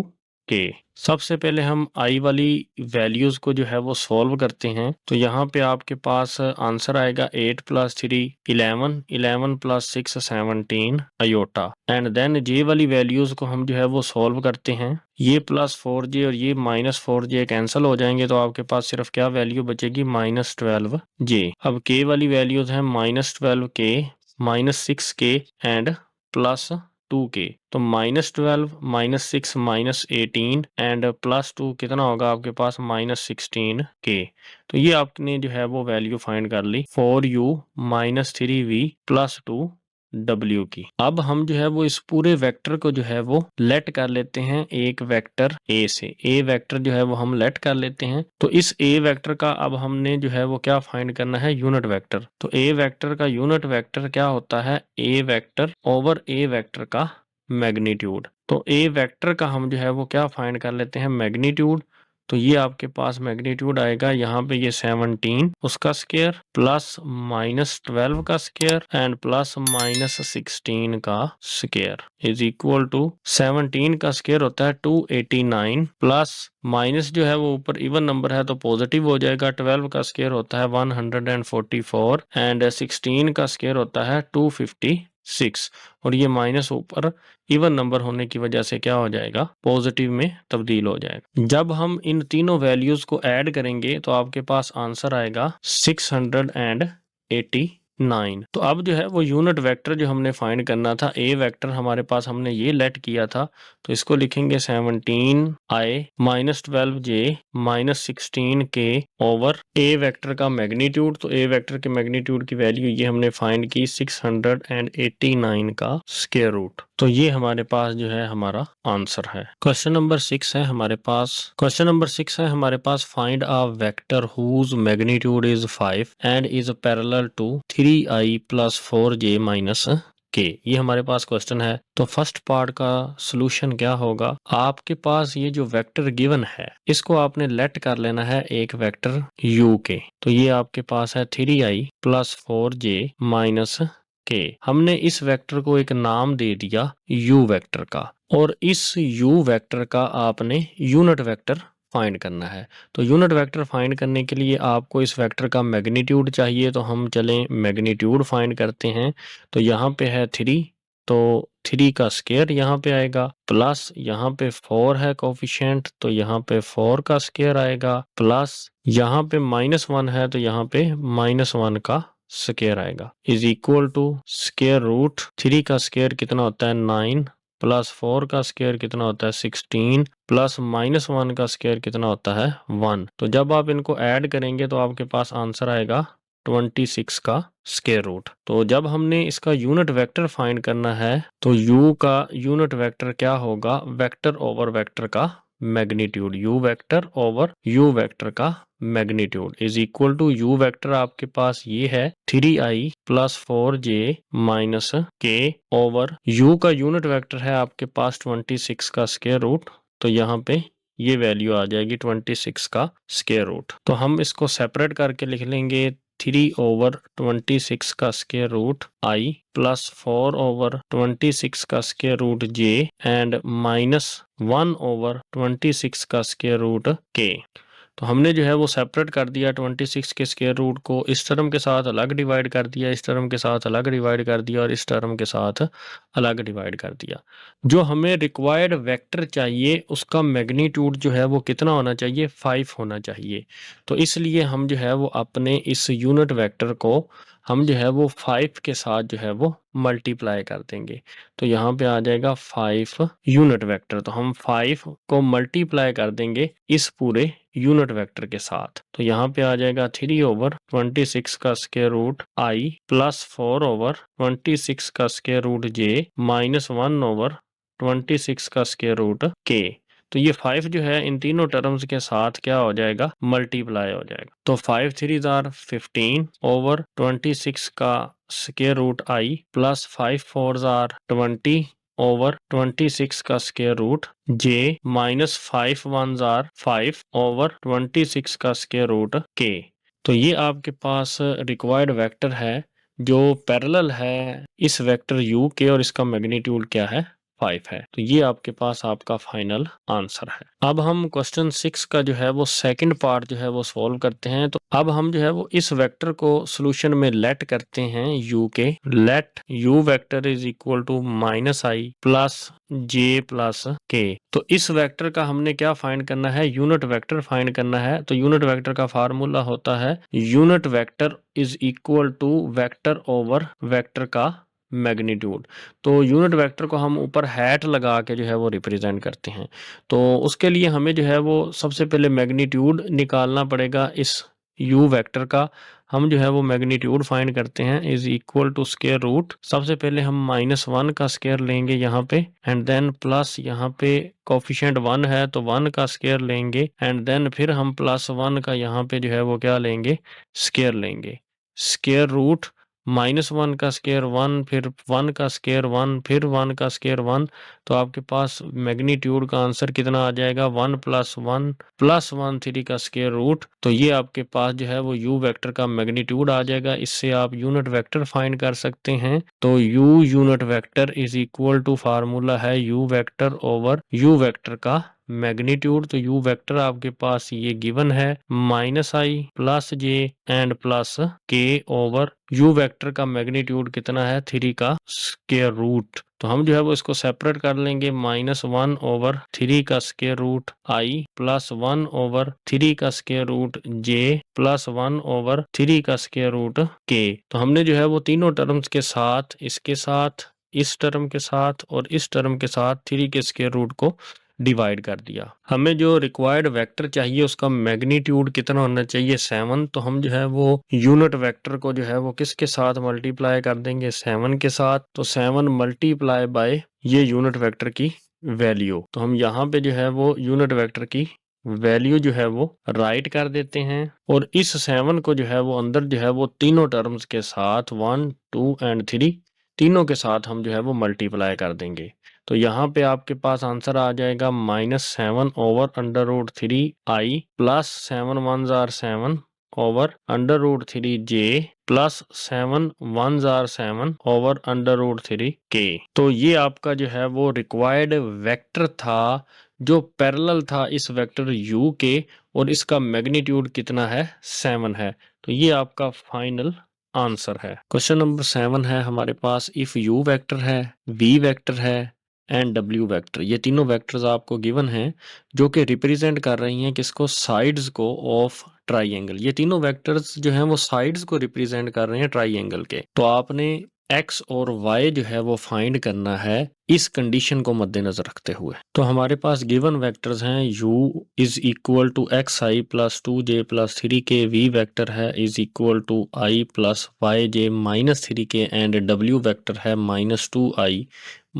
के। सबसे पहले हम आई वाली वैल्यूज को जो है वो सॉल्व करते हैं। तो यहाँ पे आपके पास आंसर आएगा 8 + 3 11, 11 + 6 17 अयोटा। एंड देन जे वाली वैल्यूज को हम जो है वो सॉल्व करते हैं। ये +4j और ये -4j कैंसिल हो जाएंगे, तो आपके पास सिर्फ क्या वैल्यू बचेगी, -12j। अब के वाली वैल्यूज हैं -12k, -6k एंड +2k। तो -12, -6, -18 एंड +2 कितना होगा आपके पास, -16k। तो ये आपने जो है वो वैल्यू फाइंड कर ली 4u - 3v + 2w की। अब हम जो है वो इस पूरे वेक्टर को जो है वो लेट कर लेते हैं एक वेक्टर a से। a वेक्टर जो है वो हम लेट कर लेते हैं। तो इस a वेक्टर का अब हमने जो है वो क्या फाइंड करना है, यूनिट वेक्टर। तो a वेक्टर का यूनिट वेक्टर क्या होता है, a vector over a vector का मैग्नीट्यूड। तो a वेक्टर का हम जो है वो क्या फाइंड कर लेते हैं, मैग्नीट्यूड। तो ये आपके पास मैग्नीट्यूड आएगा, यहाँ पे ये 17 उसका स्क्वायर प्लस -12 का स्क्वायर एंड प्लस -16 का स्क्वायर इज इक्वल टू 17 का स्क्वायर होता है 289 प्लस माइनस जो है वो ऊपर इवन नंबर है तो पॉजिटिव हो जाएगा, 12 का स्क्वायर होता है 144 एंड 16 का स्क्वायर होता है 256 और ये माइनस ऊपर इवन नंबर होने की वजह से क्या हो जाएगा, पॉजिटिव में तब्दील हो जाएगा। जब हम इन तीनों वैल्यूज को ऐड करेंगे तो आपके पास आंसर आएगा 689। तो अब जो है वो यूनिट वेक्टर जो हमने फाइंड करना था, ए वेक्टर हमारे पास हमने ये लेट किया था, तो इसको लिखेंगे 17i -12j -16k ओवर ए वेक्टर का मैग्नीट्यूड। तो ए वेक्टर के मैग्नीट्यूड की वैल्यू ये हमने फाइंड की 689 का स्क्वायर रूट। तो ये हमारे पास जो है हमारा आंसर है। क्वेश्चन नंबर 6 है हमारे पास find a vector whose magnitude is 5 and is parallel to 3i + 4j - k। ये हमारे पास क्वेश्चन है। तो फर्स्ट पार्ट का सॉल्यूशन क्या होगा, आपके पास ये जो वेक्टर गिवन है इसको आपने लेट कर लेना है एक वेक्टर u के। तो ये आपके पास है 3i + 4j - k। हमने इस वेक्टर को एक नाम दे दिया u वेक्टर का, और इस u वेक्टर का आपने यूनिट वेक्टर फाइंड करना है। तो यूनिट वेक्टर फाइंड करने के लिए आपको इस वेक्टर का मैग्नीट्यूड चाहिए, तो हम चलें मैग्नीट्यूड फाइंड करते हैं। तो यहाँ पे है 3, तो 3 का स्क्वायर यहाँ पे आएगा, प्लस यहाँ पे 4 है कोफिशिएंट, तो यहाँ पे 4 का स्क्वायर आएगा, प्लस यहाँ पे -1 है तो यहाँ पे -1 का स्क्वायर आएगा, is equal to square root 3 का स्क्वायर कितना होता है 9 प्लस 4 का स्क्वायर कितना होता है 16 प्लस -1 का स्क्वायर कितना होता है 1। तो जब आप इनको ऐड करेंगे तो आपके पास आंसर आएगा 26 का स्क्वायर रूट। तो जब हमने इसका यूनिट वेक्टर फाइंड करना है तो u का यूनिट वेक्टर क्या होगा, वेक्टर ओवर वेक्टर का magnitude, u vector over u vector का magnitude is equal to u vector आपके पास ये है 3i + 4j - k over u का यूनिट वेक्टर है आपके पास 26 का स्क्वायर रूट। तो यहाँ पे ये वैल्यू आ जाएगी 26 का स्क्वायर रूट। तो हम इसको सेपरेट करके लिख लेंगे 3/26 का स्क्वायर रूट i + 4/26 का स्क्वायर रूट j एंड -1/26 का स्क्वायर रूट k। तो हमने जो है वो सेपरेट कर दिया 26 के स्क्वायर रूट को, इस टर्म के साथ अलग डिवाइड कर दिया, इस टर्म के साथ अलग डिवाइड कर दिया और इस टर्म के साथ अलग डिवाइड कर दिया। जो हमें रिक्वायर्ड वेक्टर चाहिए उसका मैग्नीट्यूड जो है वो कितना होना चाहिए, 5 होना चाहिए। तो इसलिए हम जो है वो अपने इस यूनिट वेक्टर को हम जो है वो 5 के साथ जो है वो मल्टीप्लाई कर देंगे। तो यहाँ पे आ जाएगा 5 यूनिट वेक्टर। तो हम 5 को मल्टीप्लाई कर देंगे इस पूरे यूनिट वेक्टर के साथ। तो यहाँ पे आ जाएगा 3/26 का स्क्वायर रूट i + 4/26 का स्क्वायर रूट j -1/26 का स्क्वायर रूट k। तो ये 5 जो है इन तीनों टर्म्स के साथ क्या हो जाएगा, मल्टीप्लाई हो जाएगा। तो 5 3s are 15/26 का square root i plus 5 4s are 20/26 का square root j -5 1s are 5/26 का स्क्वायर रूट k। तो ये आपके पास रिक्वायर्ड वेक्टर है जो पैरेलल है इस वेक्टर u के, और इसका मैग्नीट्यूड क्या है 5 है। तो ये आपके पास आपका फाइनल आंसर है। अब हम क्वेश्चन 6 का जो है वो सेकंड पार्ट जो है वो सॉल्व करते हैं। तो अब हम जो है वो इस वेक्टर को सॉल्यूशन में लेट करते हैं u के। Let u vector is equal to -i plus j plus k। तो इस वेक्टर का हमने क्या फाइंड करना है, यूनिट वेक्टर फाइंड करना है। तो यूनिट वेक्टर का फार्मूला होता है unit vector is equal to vector over vector का मैग्नीट्यूड। तो यूनिट वेक्टर को हम ऊपर हैट लगा के जो है वो रिप्रेजेंट करते हैं। तो उसके लिए हमें जो है वो सबसे पहले मैग्नीट्यूड निकालना पड़ेगा इस u वेक्टर का। हम जो है वो मैग्नीट्यूड फाइंड करते हैं is equal to square root. सबसे पहले हम -1 का स्क्वायर लेंगे यहाँ पे, एंड देन प्लस यहाँ पे कोफिशिएंट 1 है तो 1 का स्क्वायर लेंगे, एंड देन फिर हम +1 का यहाँ पे जो है वो क्या लेंगे, स्क्वायर लेंगे। स्क्वायर रूट -1 का स्क्वायर 1, फिर 1 का स्क्वायर 1, फिर 1 का स्क्वायर 1। तो आपके पास मैग्नीट्यूड का आंसर कितना आ जाएगा, 1 + 1 + 1 3 का स्क्वायर रूट। तो ये आपके पास जो है वो u वेक्टर का मैग्नीट्यूड आ जाएगा। इससे आप यूनिट वेक्टर फाइंड कर सकते हैं। तो u unit vector is equal to formula है u vector over u vector का मैग्नीट्यूड। तो u वेक्टर आपके पास ये गिवन है -i plus j and plus k over u vector का मैग्नीट्यूड कितना है, 3 का स्क्वायर रूट। तो हम जो है वो इसको सेपरेट कर लेंगे, -1 ओवर 3 का square root i plus 1 over 3 का square root j plus 1 over 3 का स्क्वायर रूट k। तो हमने जो है वो तीनों टर्म्स के साथ, इसके साथ, इस टर्म के साथ और इस टर्म के साथ 3 के स्क्वायर रूट को डिवाइड कर दिया। हमें जो रिक्वायर्ड वेक्टर चाहिए उसका मैग्नीट्यूड कितना होना चाहिए, 7। तो हम जो है वो यूनिट वेक्टर को जो है वो किसके साथ मल्टीप्लाई कर देंगे, 7 के साथ। तो 7 मल्टीप्लाई बाय ये यूनिट वेक्टर की वैल्यू। तो हम यहाँ पे जो है वो यूनिट वेक्टर की वैल्यू जो है वो राइट कर देते हैं, और इस 7 को जो है वो अंदर जो है वो तीनों टर्म्स के साथ 1 2 एंड 3 तीनों के साथ हम जो है वो मल्टीप्लाई कर देंगे। तो यहाँ पे आपके पास आंसर आ जाएगा -7 over √3i plus 7 1s are 7 over √3j plus 7 1s are 7 over √3k। तो ये आपका जो है वो रिक्वायर्ड वेक्टर था जो पैरेलल था इस वेक्टर u के, और इसका मैग्नीट्यूड कितना है, 7 है। तो ये आपका फाइनल आंसर है। क्वेश्चन नंबर 7 है हमारे पास, इफ u वेक्टर है, v वेक्टर है एंड w वेक्टर, ये तीनों वेक्टर्स आपको गिवन हैं जो कि रिप्रेजेंट कर रही हैं किसको, साइड्स को ऑफ ट्राइंगल। ये तीनों वेक्टर्स जो हैं वो साइड्स को रिप्रेजेंट कर रहे हैं ट्राइंगल के। तो आपने x और y जो है वो फाइंड करना है इस कंडीशन को मद्देनजर रखते हुए। तो हमारे पास गिवन वेक्टर्स हैं u is equal to xi plus 2j plus 3k, v vector है is equal to i plus yj minus 3k, and w vector है -2i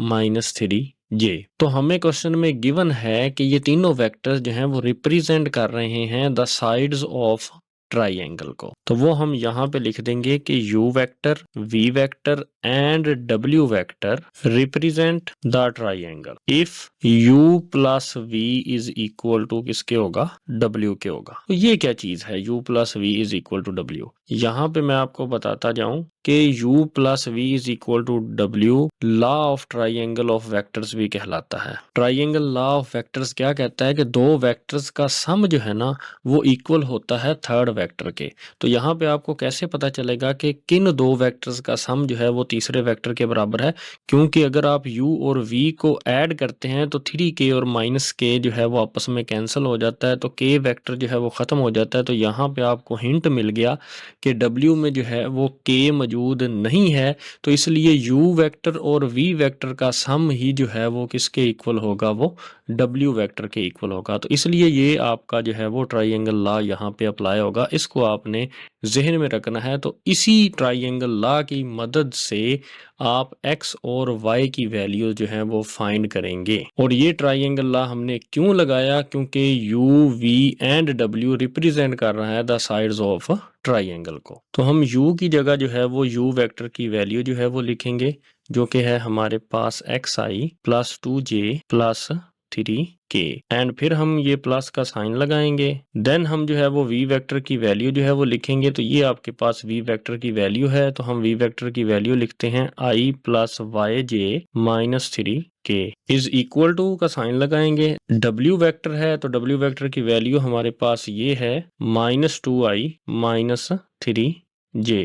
माइनस 3j। तो हमें क्वेश्चन में गिवन है कि ये तीनों वेक्टर्स जो हैं वो रिप्रेजेंट कर रहे हैं द साइड्स ऑफ ट्राइंगल को। तो वो हम यहाँ पे लिख देंगे कि u vector, v vector and w vector represent the triangle if u plus v is equal to किसके होगा, w के होगा। तो ये क्या चीज है u plus v is equal to w। यहाँ पे मैं आपको बताता जाऊं कि u plus v is equal to w law of triangle of vectors भी कहलाता है। ट्राइंगल लॉ ऑफ वेक्टर्स क्या कहता है कि दो वेक्टर्स का सम जो है ना वो इक्वल होता है थर्ड वेक्टर के। तो यहाँ पे आपको कैसे पता चलेगा कि किन दो वेक्टर्स का सम जो है वो तीसरे वेक्टर के बराबर है, क्योंकि अगर आप u और v को ऐड करते हैं तो 3k और -k जो है वो आपस में कैंसिल हो जाता है, तो k वेक्टर जो है वो खत्म हो जाता है। तो यहाँ पे आपको हिंट मिल गया कि w में जो है वो k मौजूद नहीं है, तो इसलिए u वेक्टर और v वेक्टर का सम ही जो है वो किसके इक्वल होगा, वो w वेक्टर के इक्वल होगा। तो इसलिए ये आपका जो है वो ट्राइंगल लॉ यहाँ पे अप्लाई होगा, इसको आपने जहन में रखना है। तो इसी ट्राइंगल लॉ की मदद से आप x और y की वैल्यू जो है वो फाइंड करेंगे। और ये ट्राइंगल लॉ हमने क्यों लगाया, क्योंकि u v and w represent कर रहा है द साइड्स ऑफ ट्राइंगल को। तो हम u की जगह जो है वो u वेक्टर की वैल्यू जो है वो लिखेंगे, जो कि है हमारे पास xi plus 2j plus 3k and फिर हम ये प्लस का साइन लगाएंगे। देन हम जो है वो v वेक्टर की वैल्यू जो है वो लिखेंगे। तो ये आपके पास v वेक्टर की वैल्यू है, तो हम v वेक्टर की वैल्यू लिखते हैं i plus Y J minus 3k is equal to का साइन लगाएंगे। w वेक्टर है तो w वेक्टर की वैल्यू हमारे पास ये है -2i माइनस 3j।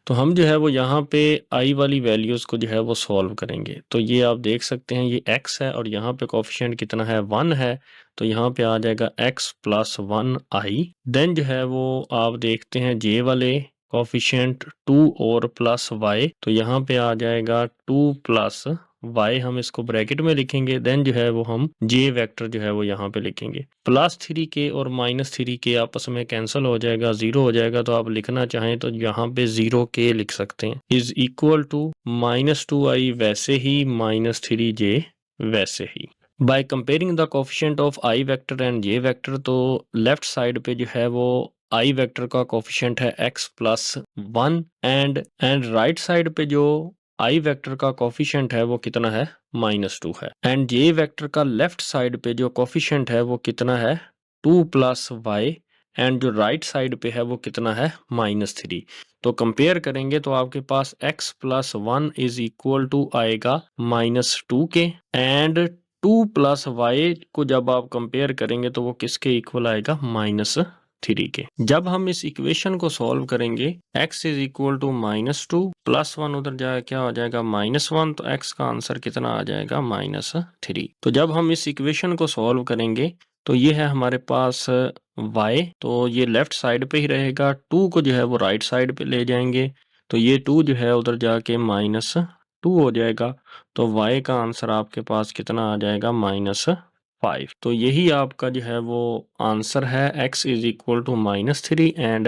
तो हम जो है वो यहाँ पे i वाली वैल्यूज को जो है वो सॉल्व करेंगे। तो ये आप देख सकते हैं ये x है और यहाँ पे कोफिशिएंट कितना है 1 है, तो यहाँ पे आ जाएगा x प्लस 1i। देन जो है वो आप देखते हैं j वाले कोफिशिएंट 2 और प्लस y, तो यहाँ पे आ जाएगा 2 प्लस y, हम इसको ब्रैकेट में लिखेंगे। देन जो है वो हम j वेक्टर जो है वो यहाँ पे लिखेंगे। +3k और -3k आपस में कैंसिल हो जाएगा, 0 हो जाएगा। तो आप लिखना चाहें तो यहाँ पे 0k लिख सकते हैं इज इक्वल टू -2i वैसे ही -3j वैसे ही। By comparing the coefficient of i vector and j vector, तो लेफ्ट साइड पे जो है वो i वेक्टर का कोफिशिएंट है x plus 1 and right side पे जो i वेक्टर का कोफिशिएंट है वो कितना है -2 है। एंड j वेक्टर का लेफ्ट साइड पे जो कोफिशिएंट है वो कितना है 2 प्लस y एंड जो राइट साइड पे है वो कितना है -3। तो कंपेयर करेंगे तो आपके पास x plus 1 is equal to आएगा -2k एंड 2 प्लस y को जब आप कंपेयर करेंगे तो वो किसके इक्वल आएगा -3 के। जब हम इस इक्वेशन को सॉल्व करेंगे x is equal to -2 plus 1 उधर जाए क्या हो जाएगा -1, तो x का आंसर कितना आ जाएगा -3। तो जब हम इस इक्वेशन को सॉल्व करेंगे तो ये है हमारे पास y, तो ये लेफ्ट साइड पे ही रहेगा। 2 को जो है वो राइट साइड पे ले जाएंगे तो ये 2 जो है उधर जाके -2 हो जाएगा। तो y का आंसर आपके पास कितना आ जाएगा -5। तो यही आपका जो है वो आंसर है। x is equal to -3 and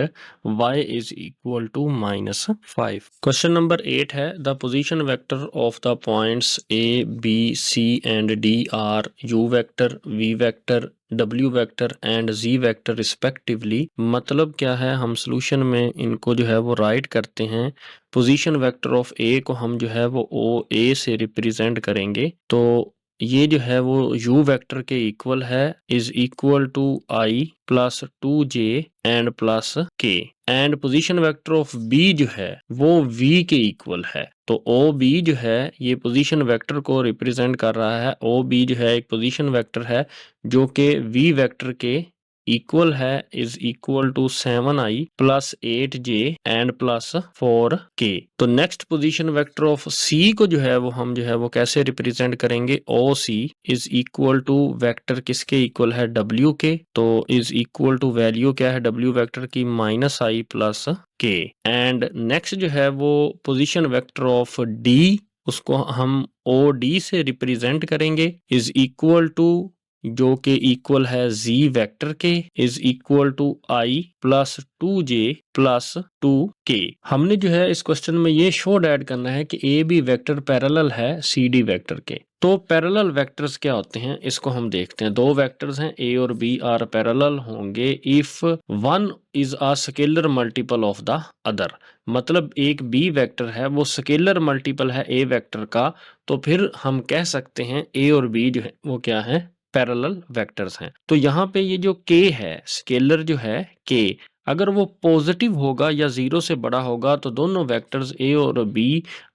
y is equal to -5। Question number 8 है the position vector of the points a b c and d are u vector v vector w vector and z vector respectively. मतलब क्या है, हम solution में इनको जो है वो राइट करते हैं। पोजीशन वेक्टर ऑफ a को हम जो है वो o a से रिप्रेजेंट करेंगे, तो ये जो है वो u वेक्टर के इक्वल है is equal to i plus 2j and plus k and position vector of b जो है वो v के इक्वल है। तो OB जो है ये पोजीशन वेक्टर को रिप्रेजेंट कर रहा है। OB जो है एक पोजीशन वेक्टर है जो कि v वेक्टर के इक्वल है is equal to 7i plus 8j and plus 4k। तो next position vector of c को जो है वो हम जो है वो कैसे रिप्रेजेंट करेंगे, OC is equal to vector किसके इक्वल है w के, तो इज इक्वल टू वैल्यू क्या है w वेक्टर की -i plus k। And next जो है वो पोजीशन वेक्टर ऑफ d, उसको हम OD से रिप्रेजेंट करेंगे इज इक्वल टू जो कि इक्वल है z वेक्टर के is equal to i plus 2j plus 2k। हमने जो है इस क्वेश्चन में ये शो ऐड करना है कि ए बी वेक्टर पैरेलल है सी डी वेक्टर के। तो पैरेलल वेक्टर्स क्या होते हैं इसको हम देखते हैं। दो वेक्टर्स हैं a और b आर पैरेलल होंगे if one is a scalar multiple of the other. मतलब एक b वेक्टर है वो स्केलर मल्टीपल है a वेक्टर का, तो फिर हम कह सकते हैं a और b जो है वो क्या है पैरेलल वेक्टर्स हैं। तो यहाँ पे ये जो k है स्केलर जो है k, अगर वो पॉजिटिव होगा या 0 से बड़ा होगा तो दोनों वेक्टर्स a और b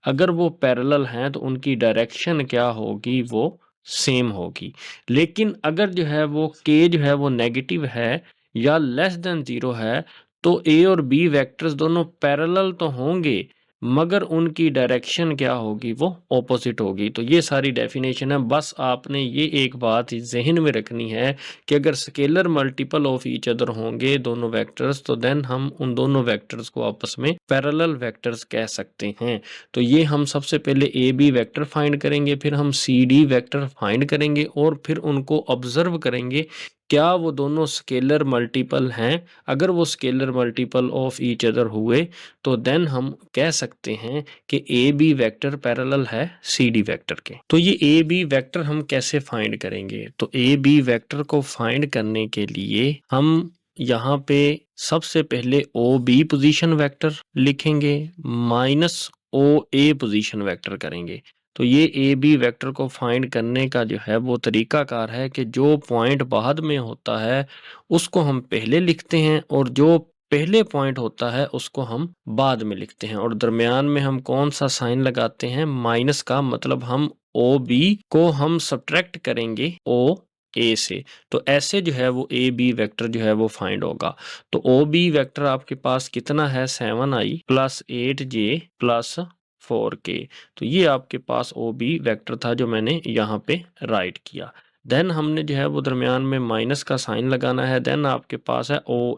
अगर वो पैरेलल हैं तो उनकी डायरेक्शन क्या होगी, वो सेम होगी। लेकिन अगर जो है वो k जो है वो नेगेटिव है या लेस देन 0 है तो a और b वेक्टर्स दोनों पैरेलल तो होंगे मगर उनकी डायरेक्शन क्या होगी, वो ऑपोजिट होगी। तो ये सारी डेफिनेशन है। बस आपने ये एक बात जहन में रखनी है कि अगर scalar multiple of each other होंगे दोनों वेक्टर्स तो देन हम उन दोनों वेक्टर्स को आपस में पैरेलल वेक्टर्स कह सकते हैं। तो ये हम सबसे पहले ए बी वेक्टर फाइंड करेंगे, फिर हम सी डी वेक्टर फाइंड करेंगे और फिर उनको ऑब्जर्व करेंगे क्या वो दोनों स्केलर मल्टीपल हैं। अगर वो scalar multiple of each other हुए तो देन हम कह सकते हैं कि ए बी वेक्टर पैरेलल है सी डी वेक्टर के। तो ये ए बी वेक्टर हम कैसे फाइंड करेंगे, तो ए बी वेक्टर को फाइंड करने के लिए हम यहाँ पे सबसे पहले ओ बी पोजीशन वेक्टर लिखेंगे माइनस ओ ए पोजीशन वेक्टर करेंगे। तो ये ए बी वेक्टर को फाइंड करने का जो है वो तरीकाकार है कि जो पॉइंट बाद में होता है उसको हम पहले लिखते हैं और जो पहले पॉइंट होता है उसको हम बाद में लिखते हैं और दरमियान में हम कौन सा साइन लगाते हैं, माइनस का, मतलब हम ओ बी को हम सब्ट्रैक्ट करेंगे ओ ए से। तो ऐसे जो है वो ए बी वेक्टर जो है वो फाइंड होगा। तो ओ बी वेक्टर आपके पास कितना है, 7i plus 8j plus 4k। तो ये आपके पास ओ बी वेक्टर था जो मैंने यहाँ पे राइट किया। देन हमने जो है वो दरमियान में माइनस का साइन लगाना है। देन आपके पास है ओ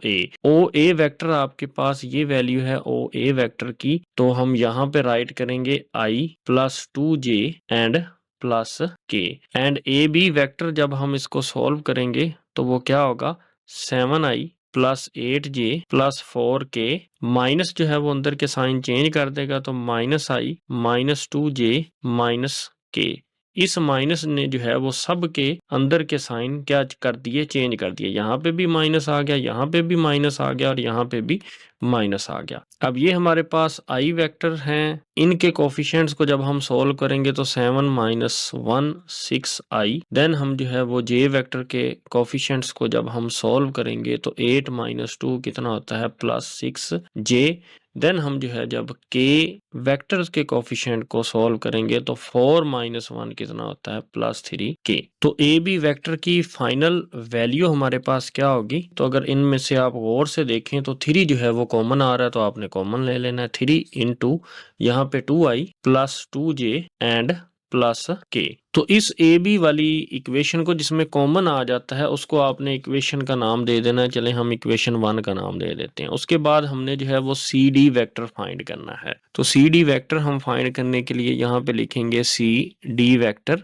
ए वेक्टर, आपके पास ये वैल्यू है ओ ए वेक्टर की, तो हम यहाँ पे राइट करेंगे i plus 2j and plus के। एंड ए बी वेक्टर जब हम इसको सॉल्व करेंगे तो वो क्या होगा, 7i plus 8j plus 4k, minus जो है वो अंदर के साइन चेंज कर देगा तो minus i minus 2j minus के। इस माइनस ने जो है वो सब के अंदर के साइन क्या कर दिए, चेंज कर दिए। यहाँ पे भी माइनस आ गया, यहाँ पे भी माइनस आ गया और यहाँ पे भी माइनस आ गया। अब ये हमारे पास आई वेक्टर हैं, इनके कोफिशिएंट्स को जब हम सोल्व करेंगे तो 7 माइनस 1 6i। देन हम जो है वो जे वेक्टर के कोफिशिएंट्स को जब हम सोल्व करेंगे तो 8 माइनस 2 कितना होता है, प्लस 6j। देन हम जो है जब के वेक्टर्स के कोफिशिएंट को सोल्व करेंगे तो 4 माइनस 1 कितना होता है, प्लस 3k। तो ए बी वेक्टर की फाइनल वैल्यू हमारे पास क्या होगी, तो अगर इनमें से आप गौर से देखें तो 3 जो है वो कॉमन आ रहा है तो आपने कॉमन ले लेना है। 3 इंटू यहाँ पे 2i plus 2j and plus के। तो इस ए बी वाली इक्वेशन को जिसमें कॉमन आ जाता है उसको आपने इक्वेशन का नाम दे देना है। चले हम इक्वेशन 1 का नाम दे देते हैं। उसके बाद हमने जो है वो सी डी वेक्टर फाइंड करना है। तो सी डी वेक्टर हम फाइंड करने के लिए यहाँ पे लिखेंगे C D vector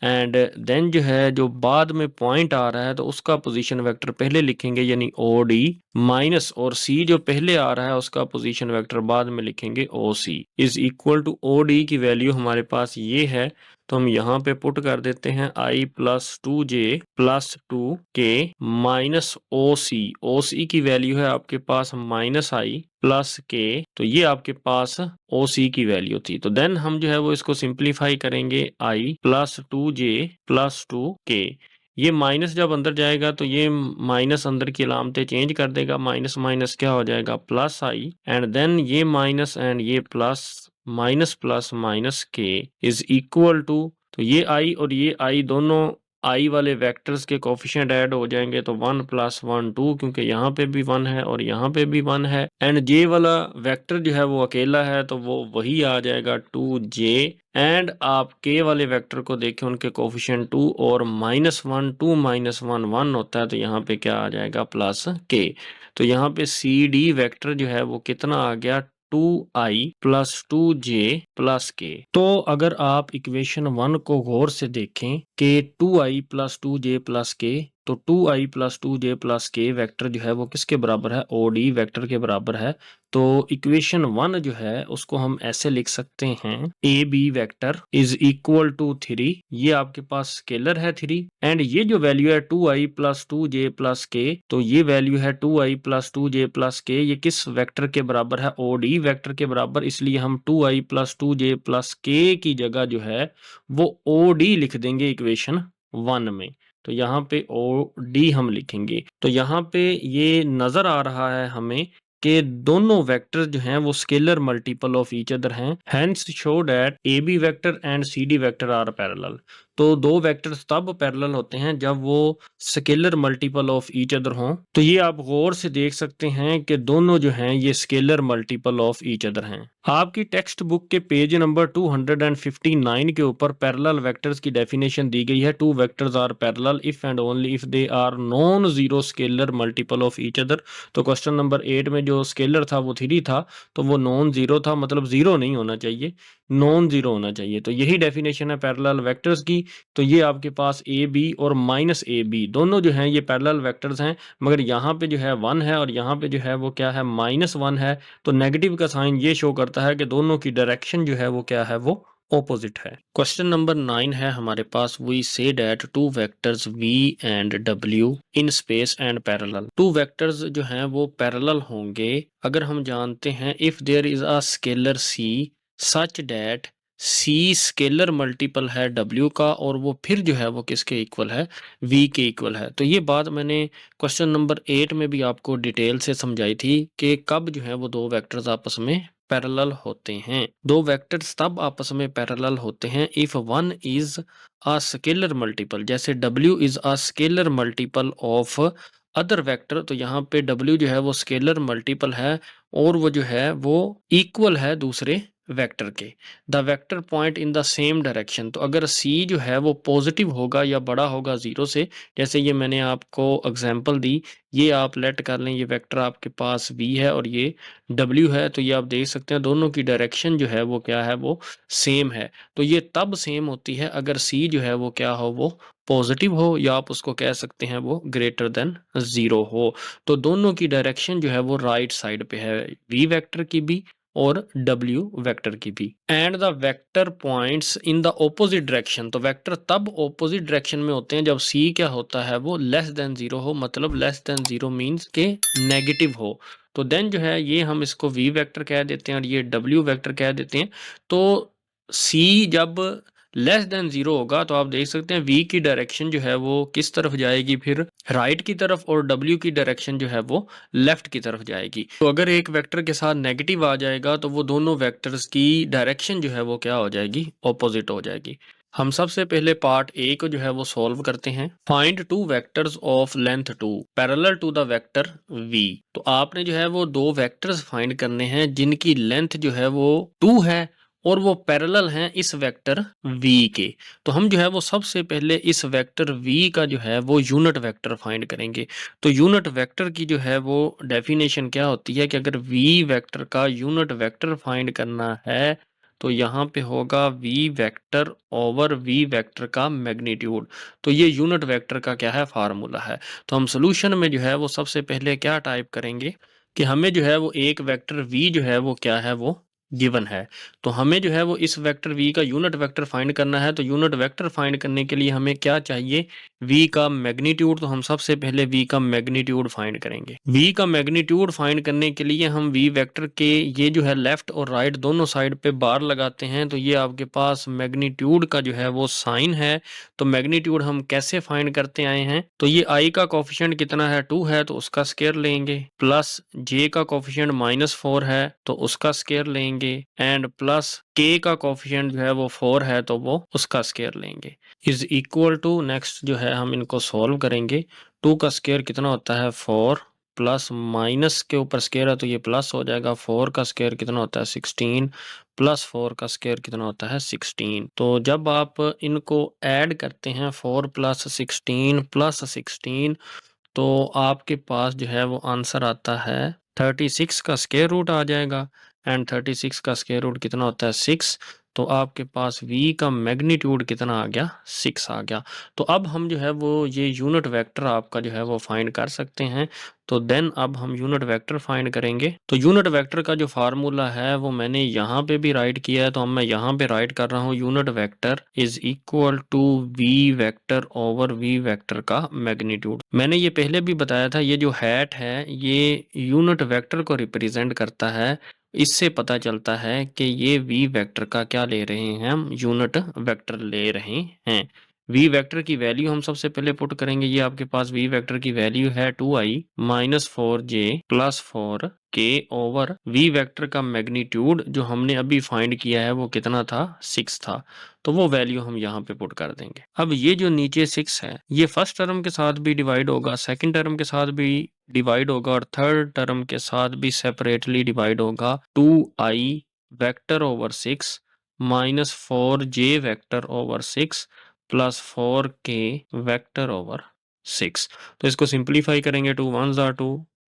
and then जो है जो बाद में पॉइंट आ रहा है तो उसका पोजीशन वेक्टर पहले लिखेंगे यानी ओ डी माइनस, और सी जो पहले आ रहा है उसका पोजीशन वेक्टर बाद में लिखेंगे O C is equal to O D की वैल्यू हमारे पास ये है। तो हम यहाँ पे पुट कर देते हैं i plus 2j plus 2k minus O C की वैल्यू है आपके पास माइनस i प्लस k। तो ये आपके पास ओ सी की वैल्यू थी। तो देन हम जो है वो इसको सिंप्लीफाई करेंगे i plus 2j plus 2k। ये माइनस जब अंदर जाएगा तो ये माइनस अंदर की अलामतें चेंज कर देगा, माइनस माइनस क्या हो जाएगा, प्लस आई, एंड देन ये माइनस एंड ये प्लस, माइनस प्लस माइनस के इज इक्वल टू, तो ये आई और ये आई दोनों आई वाले वेक्टर्स के कोफिशिएंट ऐड हो जाएंगे तो 1 प्लस 1 2, क्योंकि यहाँ पे भी 1 है और यहाँ पे भी 1 है। एंड जे वाला वेक्टर जो है वो अकेला है तो वो वही आ जाएगा 2j। एंड आप के वाले वेक्टर को देखें, उनके कोफिशिएंट 2 और माइनस 1 2 माइनस 1 1 होता है तो यहाँ पे क्या आ जाएगा, प्लस के। तो यहाँ पे सी डी वेक्टर जो है वो कितना आ गया, 2i प्लस 2j प्लस के। तो अगर आप इक्वेशन 1 को गौर से देखें कि 2i प्लस 2j प्लस के, तो 2i प्लस 2j प्लस के वेक्टर जो है वो किसके बराबर है, ओडी वेक्टर के बराबर है। तो इक्वेशन 1 जो है उसको हम ऐसे लिख सकते हैं, A B vector is equal to 3, ये आपके पास स्केलर है 3, एंड ये जो वैल्यू है 2i प्लस 2j प्लस के, तो ये वैल्यू है 2i प्लस 2j प्लस के, ये किस वेक्टर के बराबर है, ओडी वेक्टर के बराबर। इसलिए हम 2i प्लस 2j प्लस के की जगह जो है वो ओडी लिख देंगे इक्वेशन 1 में। तो यहाँ पे ओ डी हम लिखेंगे। तो यहाँ पे ये नजर आ रहा है हमें कि दोनों वेक्टर जो हैं वो scalar multiple of each other हैं, hence show that A B vector and C D vector are parallel. तो दो वेक्टर्स तब पैरेलल होते हैं जब वो scalar multiple of each other हों। तो ये आप गौर से देख सकते हैं कि दोनों जो हैं ये scalar multiple of each other हैं। आपकी टेक्स्ट बुक के पेज नंबर 259 के ऊपर पैरेलल वेक्टर्स की डेफिनेशन दी गई है। Two vectors are parallel if and only if they are non zero scalar multiple of each other. तो क्वेश्चन नंबर 8 में जो स्केलर था वो 3 था, तो वो नॉन जीरो था, मतलब जीरो नहीं होना चाहिए, नॉन जीरो होना चाहिए। तो यही डेफिनेशन है पैरेलल वेक्टर्स की। तो ये आपके पास ए बी और माइनस ए बी दोनों जो हैं ये पैरेलल वेक्टर्स हैं, मगर यहाँ पे जो है 1 है और यहाँ पे जो है वो क्या है, -1 है। तो नेगेटिव का साइन ये शो करता है कि दोनों की डायरेक्शन जो है वो क्या है, वो ऑपोजिट है। क्वेश्चन नंबर 9 है हमारे पास, we say that two vectors v and w in space and parallel. Two vectors जो हैं वो पैरेलल होंगे अगर हम जानते हैं if there is a scalar c such that C scalar multiple है W का और वो फिर जो है वो किसके इक्वल है, V के इक्वल है। तो ये बात मैंने क्वेश्चन नंबर 8 में भी आपको डिटेल से समझाई थी कि कब जो है वो दो वेक्टर्स आपस में पैरेलल होते हैं। दो वेक्टर्स तब आपस में पैरेलल होते हैं if one is a scalar multiple, जैसे W is a scalar multiple of other vector, तो यहाँ पे W जो है वो स्केलर मल्टीपल है और वो जो है वो इक्वल है दूसरे वेक्टर के। The vector point in the same direction, तो अगर C जो है वो पॉजिटिव होगा या बड़ा होगा 0 से, जैसे ये मैंने आपको एग्जांपल दी, ये आप लेट कर लें, ये वेक्टर आपके पास V है और ये W है, तो ये आप देख सकते हैं दोनों की डायरेक्शन जो है वो क्या है, वो सेम है। तो ये तब सेम होती है अगर C जो है वो क्या हो, वो पॉजिटिव हो, या आप उसको कह सकते हैं वो ग्रेटर देन 0 हो। तो दोनों की डायरेक्शन जो है वो राइट साइड पे है, V वेक्टर की भी और W वेक्टर की भी। And the vector points in the opposite direction, तो वेक्टर तब ऑपोजिट डायरेक्शन में होते हैं जब C क्या होता है, वो लेस देन 0 हो, मतलब लेस देन 0 मीन्स के नेगेटिव हो। तो देन जो है ये हम इसको V वेक्टर कह देते हैं और ये W वेक्टर कह देते हैं। तो C जब लेस देन 0 होगा तो आप देख सकते हैं V की डायरेक्शन जो है वो किस तरफ जाएगी, फिर राइट की तरफ, और W की डायरेक्शन जो है वो लेफ्ट की तरफ जाएगी। तो अगर एक वेक्टर के साथ नेगेटिव आ जाएगा तो वो दोनों वेक्टर्स की डायरेक्शन जो है वो क्या हो जाएगी, ऑपोजिट हो जाएगी। हम सबसे पहले पार्ट ए को जो है वो सॉल्व करते हैं। Find two vectors of length 2 parallel to the vector v। तो आपने जो है वो दो वेक्टर्स फाइंड करने हैं जिनकी लेंथ जो है वो 2 है और वो पैरेलल हैं इस वेक्टर v के। तो हम जो है वो सबसे पहले इस वेक्टर v का जो है वो यूनिट वेक्टर फाइंड करेंगे। तो यूनिट वेक्टर की जो है वो डेफिनेशन क्या होती है कि अगर v वेक्टर का यूनिट वेक्टर फाइंड करना है तो यहाँ पे होगा v vector over v vector का मैग्नीट्यूड। तो ये यूनिट वेक्टर का क्या है, फार्मूला है। तो हम सोल्यूशन में जो है वो सबसे पहले क्या टाइप करेंगे कि हमें जो है वो एक वेक्टर v जो है वो क्या है, वो गिवन है। तो हमें जो है वो इस वेक्टर v का यूनिट वेक्टर फाइंड करना है। तो यूनिट वेक्टर फाइंड करने के लिए हमें क्या चाहिए, v का मैग्नीट्यूड। तो हम सबसे पहले v का मैग्नीट्यूड फाइंड करेंगे। v का मैग्नीट्यूड फाइंड करने के लिए हम v वेक्टर के ये जो है लेफ्ट और राइट दोनों साइड पे बार लगाते हैं। तो ये आपके पास मैग्नीट्यूड का जो है वो साइन है। तो मैग्नीट्यूड हम कैसे फाइंड करते आए हैं, तो ये i का कोफिशिएंट कितना है, 2 है, तो उसका स्क्वायर लेंगे, प्लस j का कोफिशिएंट -4 है तो उसका स्क्वायर लेंगे, एंड प्लस k का कोफिशिएंट जो है वो 4 है तो वो उसका स्क्वायर लेंगे, इज इक्वल टू, नेक्स्ट जो है हम इनको सॉल्व करेंगे। 2 का स्क्वायर कितना होता है, 4, प्लस माइनस के ऊपर स्क्वायर है तो ये प्लस हो जाएगा। 4 का स्क्वायर कितना होता है, 16, प्लस 4 का स्क्वायर कितना होता है, 16। तो जब आप इनको ऐड करते हैं 4 प्लस 16 प्लस 16, तो आपके पास जो है वो आंसर आता है 36 का स्क्वायर रूट आ जाएगा। एंड 36 का स्क्वायर रूट कितना होता है, 6। तो आपके पास v का मैग्नीट्यूड कितना आ गया, 6 आ गया। तो अब हम जो है वो ये यूनिट वेक्टर आपका जो है वो फाइंड कर सकते हैं। तो देन अब हम यूनिट वेक्टर फाइंड करेंगे। तो यूनिट वेक्टर का जो फार्मूला है वो मैंने यहाँ पे भी राइट किया है, तो अब मैं यहाँ पे राइट कर रहा हूँ, unit vector is equal to v vector over v vector का मैग्नीट्यूड। मैंने ये पहले भी बताया था, ये जो हैट है ये यूनिट वेक्टर को रिप्रेजेंट करता है। इससे पता चलता है कि ये v वेक्टर का क्या ले रहे हैं, हम यूनिट वेक्टर ले रहे हैं। v वेक्टर की वैल्यू हम सबसे पहले पुट करेंगे। ये आपके पास v वेक्टर की वैल्यू है 2i minus 4j plus 4k over v vector का मैग्नीट्यूड जो हमने अभी फाइंड किया है वो कितना था, 6 था। तो वो वैल्यू हम यहाँ पे पुट कर देंगे। अब ये जो नीचे 6 है ये फर्स्ट टर्म के साथ भी डिवाइड होगा, सेकंड टर्म के साथ भी डिवाइड होगा और थर्ड टर्म के साथ भी सेपरेटली डिवाइड होगा। 2i vector over 6 minus 4j vector over 6 plus 4k vector over 6। तो इसको सिंप्लीफाई करेंगे, 2 1s are 2,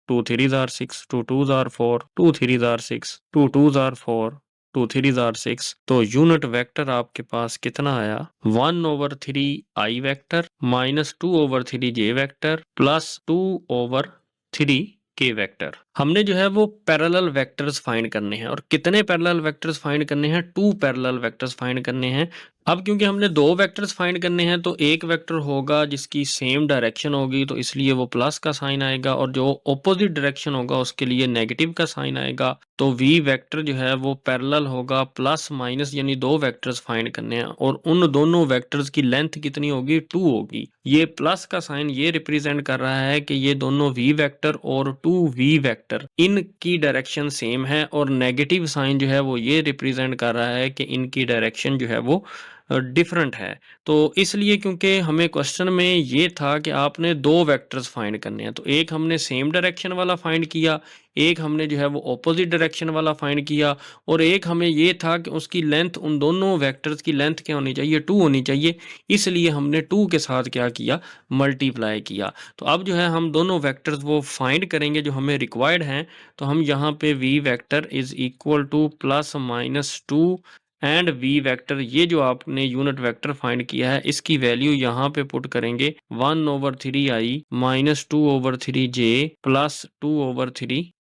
2 3s are 6, 2 2s are 4, 2 3s are 6, 2 2s are 4, 2 3s are 6। तो यूनिट वेक्टर आपके पास कितना आया, 1 over 3 i vector minus 2 over 3 j vector plus 2 over 3 k vector. हमने जो है वो पैरेलल वेक्टर्स फाइंड करने हैं, और कितने पैरेलल वेक्टर्स फाइंड करने हैं, 2 पैरेलल वेक्टर्स फाइंड करने हैं। अब क्योंकि हमने दो वेक्टर्स फाइंड करने हैं तो एक वेक्टर होगा जिसकी सेम डायरेक्शन होगी तो इसलिए वो प्लस का साइन आएगा, और जो ऑपोजिट डायरेक्शन होगा उसके लिए नेगेटिव का साइन आएगा। तो वी वेक्टर जो है वो पैरेलल होगा प्लस माइनस, यानी दो वेक्टर्स फाइंड करने हैं और उन दोनों वेक्टर्स की लेंथ कितनी होगी, 2 होगी। ये प्लस का साइन ये रिप्रेजेंट कर रहा है कि ये दोनों वी वेक्टर और 2v वेक्टर इनकी डायरेक्शन सेम है, और नेगेटिव साइन जो है वो ये रिप्रेजेंट कर रहा है कि इनकी डायरेक्शन जो है वो डिफरेंट है। तो इसलिए क्योंकि हमें क्वेश्चन में ये था कि आपने दो वेक्टर्स फाइंड करने हैं, तो एक हमने सेम डायरेक्शन वाला फाइंड किया, एक हमने जो है वो ऑपोजिट डायरेक्शन वाला फाइंड किया, और एक हमें ये था कि उसकी लेंथ, उन दोनों वेक्टर्स की लेंथ क्या होनी चाहिए, 2 होनी चाहिए। इसलिए हमने 2 के साथ क्या किया, मल्टीप्लाई किया। तो अब जो है हम दोनों वेक्टर्स वो फाइंड करेंगे जो हमें रिक्वायर्ड हैं। तो हम यहाँ पे v vector is equal two plus minus 2 and v vector, ये जो आपने यूनिट वेक्टर फाइंड किया है इसकी वैल्यू यहाँ पे पुट करेंगे 1/3i minus 2/3j plus 2/3k।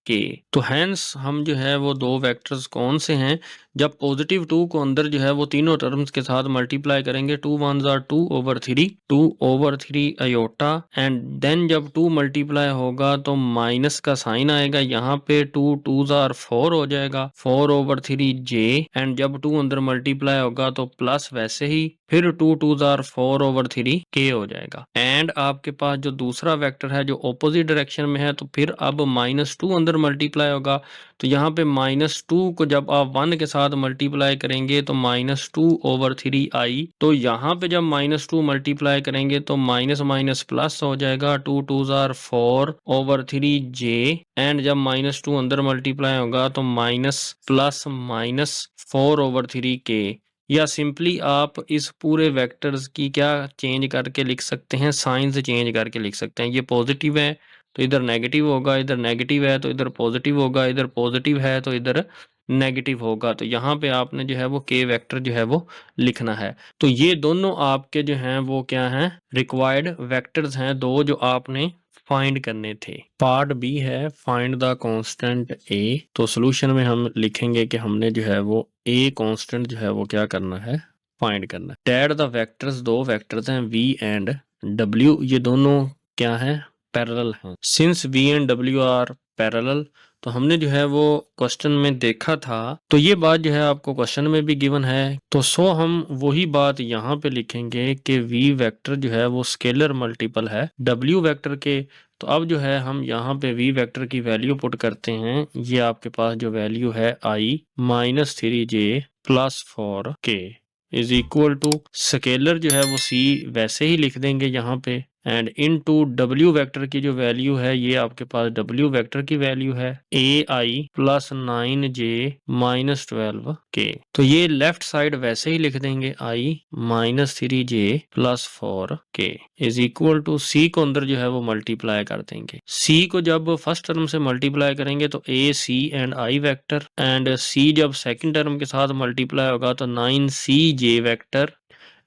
तो हैंस हम जो है वो दो वेक्टर्स कौन से हैं, जब पॉजिटिव 2 को अंदर जो है वो तीनों टर्म्स के साथ मल्टीप्लाई करेंगे, 2 1 जार 2/3, 2/3 आयोटा, एंड देन जब 2 मल्टीप्लाई होगा तो माइनस का साइन आएगा, यहाँ पे 2 2 जार 4 हो जाएगा, 4/3j, एंड जब 2 अंदर मल्टीप्लाई होगा तो प्लस वैसे ही, फिर 2 2 जार 4/3k हो जाएगा। एंड आपके पास जो दूसरा वेक्टर है जो ऑपोजिट डायरेक्शन में है, तो फिर अब -2 अंदर मल्टीप्लाई होगा, तो यहाँ पे -2 को जब आप 1 के साथ मल्टीप्लाई करेंगे तो -2/3i, तो यहाँ पे जब -2 मल्टीप्लाई करेंगे तो माइनस माइनस प्लस हो जाएगा, 2 2 जार 4/3j, एंड जब -2 अंदर मल्टीप्लाई होगा तो माइनस प्लस माइनस 4/3k। या सिंपली आप इस पूरे वेक्टर्स की क्या चेंज करके लिख सकते हैं, साइन से चेंज करके लिख सकते हैं। ये पॉजिटिव है तो इधर नेगेटिव होगा, इधर नेगेटिव है तो इधर पॉजिटिव होगा, इधर पॉजिटिव है तो इधर नेगेटिव होगा। तो यहाँ पे आपने जो है वो के वेक्टर जो है वो लिखना है। तो ये दोनों आपके जो हैं वो क्या हैं, रिक्वायर्ड वेक्टर्स हैं दो जो आपने फाइंड करने थे। पार्ट बी है फाइंड द कांस्टेंट ए। तो सॉल्यूशन में हम लिखेंगे कि हमने जो है वो ए कांस्टेंट जो है वो क्या करना है, फाइंड करना है। डेट द वेक्टर्स, दो वेक्टर्स हैं v एंड w, ये दोनों क्या हैं, पैरेलल हैं। Since v and w are parallel, तो हमने जो है वो क्वेश्चन में देखा था, तो ये बात जो है आपको क्वेश्चन में भी गिवन है, तो सो हम वही बात यहाँ पे लिखेंगे कि v वेक्टर जो है वो स्केलर मल्टीपल है w वेक्टर के। तो अब जो है हम यहाँ पे v वेक्टर की वैल्यू पुट करते हैं, ये आपके पास जो वैल्यू है i -3j plus 4k is equal to, scalar जो है वो c वैसे ही लिख देंगे यहाँ पे, and into w vector की जो वैल्यू है, ये आपके पास w वेक्टर की वैल्यू है ai plus 9j minus 12k। तो ये लेफ्ट साइड वैसे ही लिख देंगे i -3j plus 4k is equal to, c को अंदर जो है वो मल्टीप्लाई कर देंगे। c को जब फर्स्ट टर्म से मल्टीप्लाई करेंगे तो a c and i vector, and c जब सेकंड टर्म के साथ मल्टीप्लाई होगा तो 9cj वेक्टर,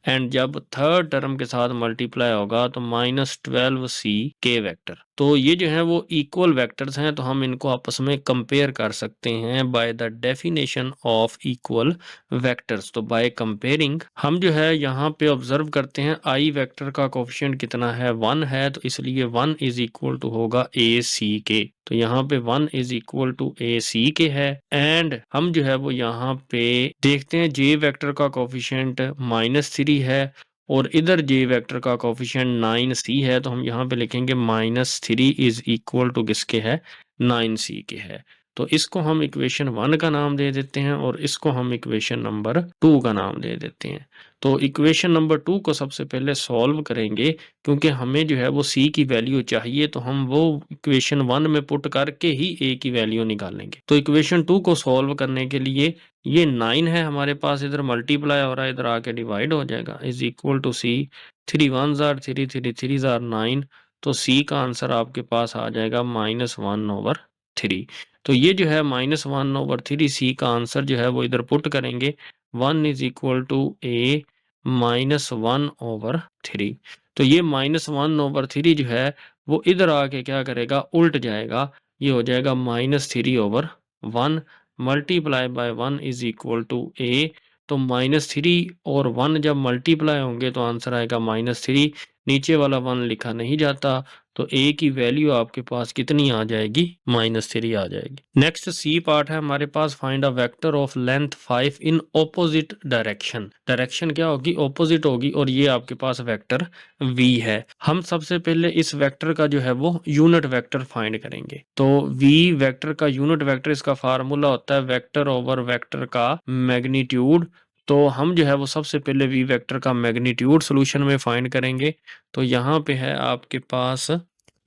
एंड जब थर्ड टर्म के साथ मल्टीप्लाई होगा तो -12ck वेक्टर। तो ये जो है वो इक्वल वेक्टर्स हैं, तो हम इनको आपस में कंपेयर कर सकते हैं by the definition of equal vectors. तो बाय कंपेयरिंग हम जो है यहाँ पे ऑब्जर्व करते हैं i वेक्टर का कोफिशिएंट कितना है, 1 है, तो इसलिए 1 इज इक्वल टू होगा ac। तो यहाँ पे 1 इज इक्वल टू ac है, एंड हम जो है वो यहाँ पे देखते हैं j वेक्टर का कोफिशिएंट -3 है, और इधर j वेक्टर का कोफिशिएंट 9c है, तो हम यहाँ पे लिखेंगे -3 इज इक्वल टू किसके है, 9c के है। तो इसको हम इक्वेशन 1 का नाम दे देते हैं और इसको हम इक्वेशन नंबर 2 का नाम दे देते हैं। तो इक्वेशन नंबर 2 को सबसे पहले सॉल्व करेंगे, क्योंकि हमें जो है वो c की वैल्यू चाहिए, तो हम वो इक्वेशन 1 में पुट करके ही a की वैल्यू निकालेंगे। तो इक्वेशन 2 को सॉल्व करने के लिए ये 9 है हमारे पास, इधर मल्टीप्लाई हो रहा है, इधर आके डिवाइड हो जाएगा, इज इक्वल टू c, 3 1 जार 3 3 3 जार 9, तो c का आंसर आपके पास आ जाएगा -1/3। तो ये जो है -1/3 c का आंसर जो है वो इधर पुट करेंगे, 1 इज इक्वल टू a -1/3। तो ये -1/3 जो है वो इधर आके क्या करेगा, उल्ट जाएगा, ये हो जाएगा -3/1 multiply by 1 is equal to a। तो -3 और 1 जब मल्टीप्लाई होंगे तो आंसर आएगा -3। नीचे वाला 1 लिखा नहीं जाता, तो ए की वैल्यू आपके पास कितनी आ जाएगी? -3 आ जाएगी। नेक्स्ट सी पार्ट है हमारे पास, find a vector of length 5 in opposite direction. Direction क्या होगी? ऑपोजिट होगी, और ये आपके पास वेक्टर वी है। हम सबसे पहले इस वेक्टर का जो है वो यूनिट वेक्टर फाइंड करेंगे। तो वी वेक्टर का यूनिट वेक्टर, इसका फार्मूला होता है वेक्टर ओवर वेक्टर का मैग्नीट्यूड। तो हम जो है वो सबसे पहले वी वेक्टर का मैग्नीट्यूड सॉल्यूशन में फाइंड करेंगे। तो यहाँ पे है आपके पास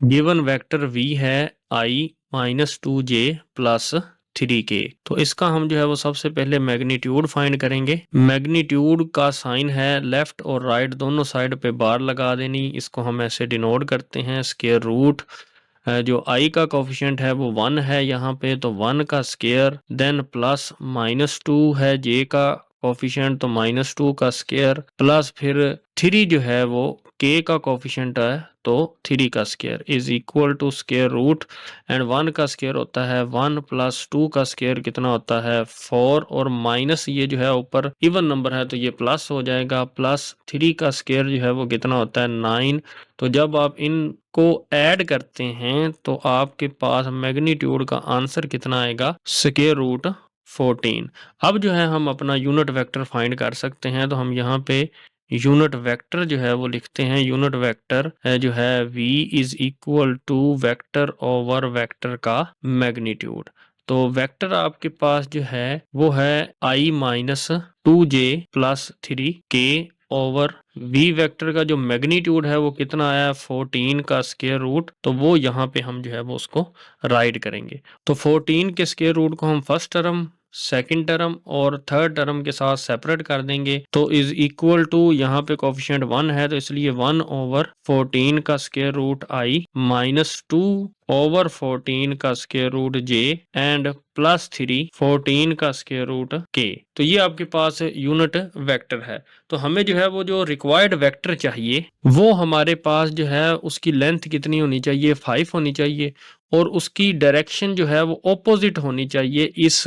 गिवन वेक्टर v है i -2j प्लस 3k। तो इसका हम जो है वो सबसे पहले मैग्नीट्यूड फाइंड करेंगे। मैग्नीट्यूड का साइन है लेफ्ट और राइट दोनों साइड पे बार लगा देनी। इसको हम ऐसे डिनोट करते हैं स्क्वायर रूट। जो i का कोफिशिएंट है वो 1 है यहाँ पे, तो 1 का स्क्वायर, देन प्लस -2 है j का कोफिशिएंट, तो -2 का स्क्वायर, प्लस फिर 3 जो है वो k का कोफिशिएंट है, तो 3 का square is equal to square root, and 1 का स्क्वायर होता है 1 प्लस 2 का स्क्वायर कितना होता है 4, और माइनस ये जो है ऊपर इवन नंबर है तो ये प्लस हो जाएगा, प्लस 3 का स्क्वायर जो है वो कितना होता है 9। तो जब आप इनको ऐड करते हैं तो आपके पास मैग्नीट्यूड का आंसर कितना आएगा? Square root 14। अब जो है हम अपना यूनिट वेक्टर फाइंड कर सकते हैं। तो हम यहाँ पे यूनिट वेक्टर जो है वो लिखते हैं। यूनिट वेक्टर जो है v is equal to vector over vector का मैग्नीट्यूड। तो वेक्टर आपके पास जो है वो है i -2j plus 3k over v vector का जो मैग्नीट्यूड है वो कितना आया 14 का स्क्वायर रूट। तो वो यहाँ पे हम जो है वो उसको राइट करेंगे। तो 14 के स्क्वायर रूट को हम फर्स्ट टर्म, सेकंड टर्म और थर्ड टर्म के साथ सेपरेट कर देंगे। तो इज इक्वल टू यहाँ पे कोफिशिएंट 1 है तो इसलिए 1 ओवर 14 का स्क्वायर रूट i -2 ओवर 14 का square root j and plus 3 14 का स्क्वायर रूट k। तो ये आपके पास यूनिट वेक्टर है। तो हमें जो है वो जो रिक्वायर्ड वेक्टर चाहिए वो हमारे पास जो है उसकी लेंथ कितनी होनी चाहिए? 5 होनी चाहिए, और उसकी डायरेक्शन जो है वो ऑपोजिट होनी चाहिए इस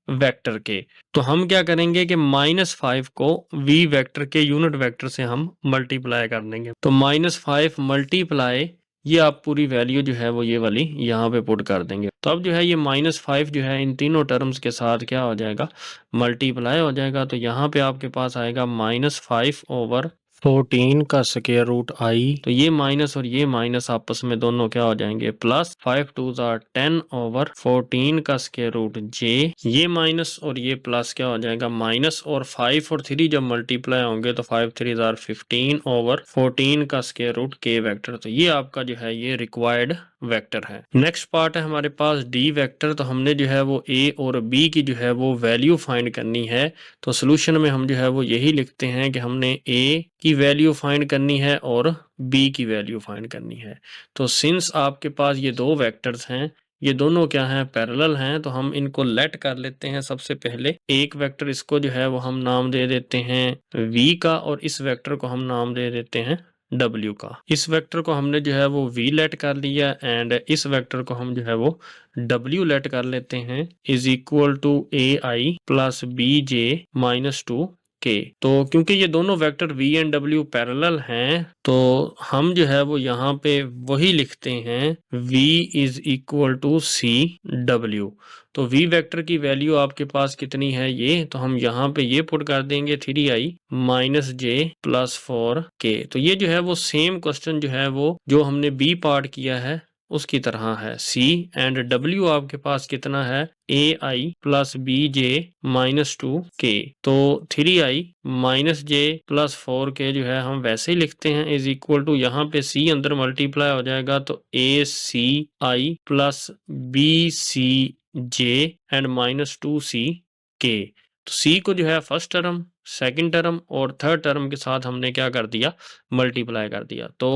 वेक्टर के। तो हम क्या करेंगे कि -5 को v वेक्टर के यूनिट वेक्टर से हम मल्टीप्लाई कर देंगे। तो -5 मल्टीप्लाई, ये आप पूरी वैल्यू जो है वो ये वाली यहाँ पे पुट कर देंगे। तो अब जो है ये -5 जो है इन तीनों टर्म्स के साथ क्या हो जाएगा? मल्टीप्लाई हो जाएगा। तो यहाँ पे आपके पास आएगा -5 ओवर 14 का स्क्वायर रूट i। तो ये माइनस और ये माइनस आपस में दोनों क्या हो जाएंगे? प्लस 5 2 10 ओवर 14 का स्क्वायर रूट j। ये माइनस और ये प्लस क्या हो जाएगा? माइनस, और 5 और 3 जब मल्टीप्लाई होंगे तो 5 3 15 ओवर 14 का स्क्वायर रूट k वेक्टर। तो ये आपका जो है ये रिक्वायर्ड वेक्टर है। नेक्स्ट पार्ट है हमारे पास डी वेक्टर। तो हमने जो है वो a और b की जो है वो वैल्यू फाइंड करनी है। तो सोल्यूशन में हम जो है वो यही लिखते हैं कि हमने a की वैल्यू फाइंड करनी है और b की वैल्यू फाइंड करनी है। तो सिंस आपके पास ये दो वेक्टर्स हैं, ये दोनों क्या हैं? पैरेलल हैं, तो हम इनको लेट कर लेते हैं। सबसे पहले एक वेक्टर इसको जो है वो हम नाम दे देते हैं v का, और इस वेक्टर को हम नाम दे देते हैं w का। इस वेक्टर को हमने जो है वो v लेट कर लिया, एंड इस वेक्टर को हम जो है वो w लेट कर लेते हैं, is equal to ai plus bj -2 k। तो क्योंकि ये दोनों vector v and w parallel हैं, तो हम जो है वो यहाँ पे वही लिखते हैं v is equal to c w। तो v वेक्टर की वैल्यू आपके पास कितनी है ये? तो हम यहाँ पे ये पुट कर देंगे 3i -j प्लस 4k। तो ये जो है वो सेम क्वेश्चन जो है वो जो हमने b पार्ट किया है उसकी तरह है। c एंड w आपके पास कितना है? ai plus bj -2k। तो 3i -j प्लस 4k जो है हम वैसे ही लिखते हैं, इज इक्वल टू यहाँ पे c अंदर मल्टीप्लाई हो जाएगा तो aci plus bcj and -2ck। तो c को जो है फर्स्ट टर्म, सेकंड टर्म और थर्ड टर्म के साथ हमने क्या कर दिया? मल्टीप्लाई कर दिया। तो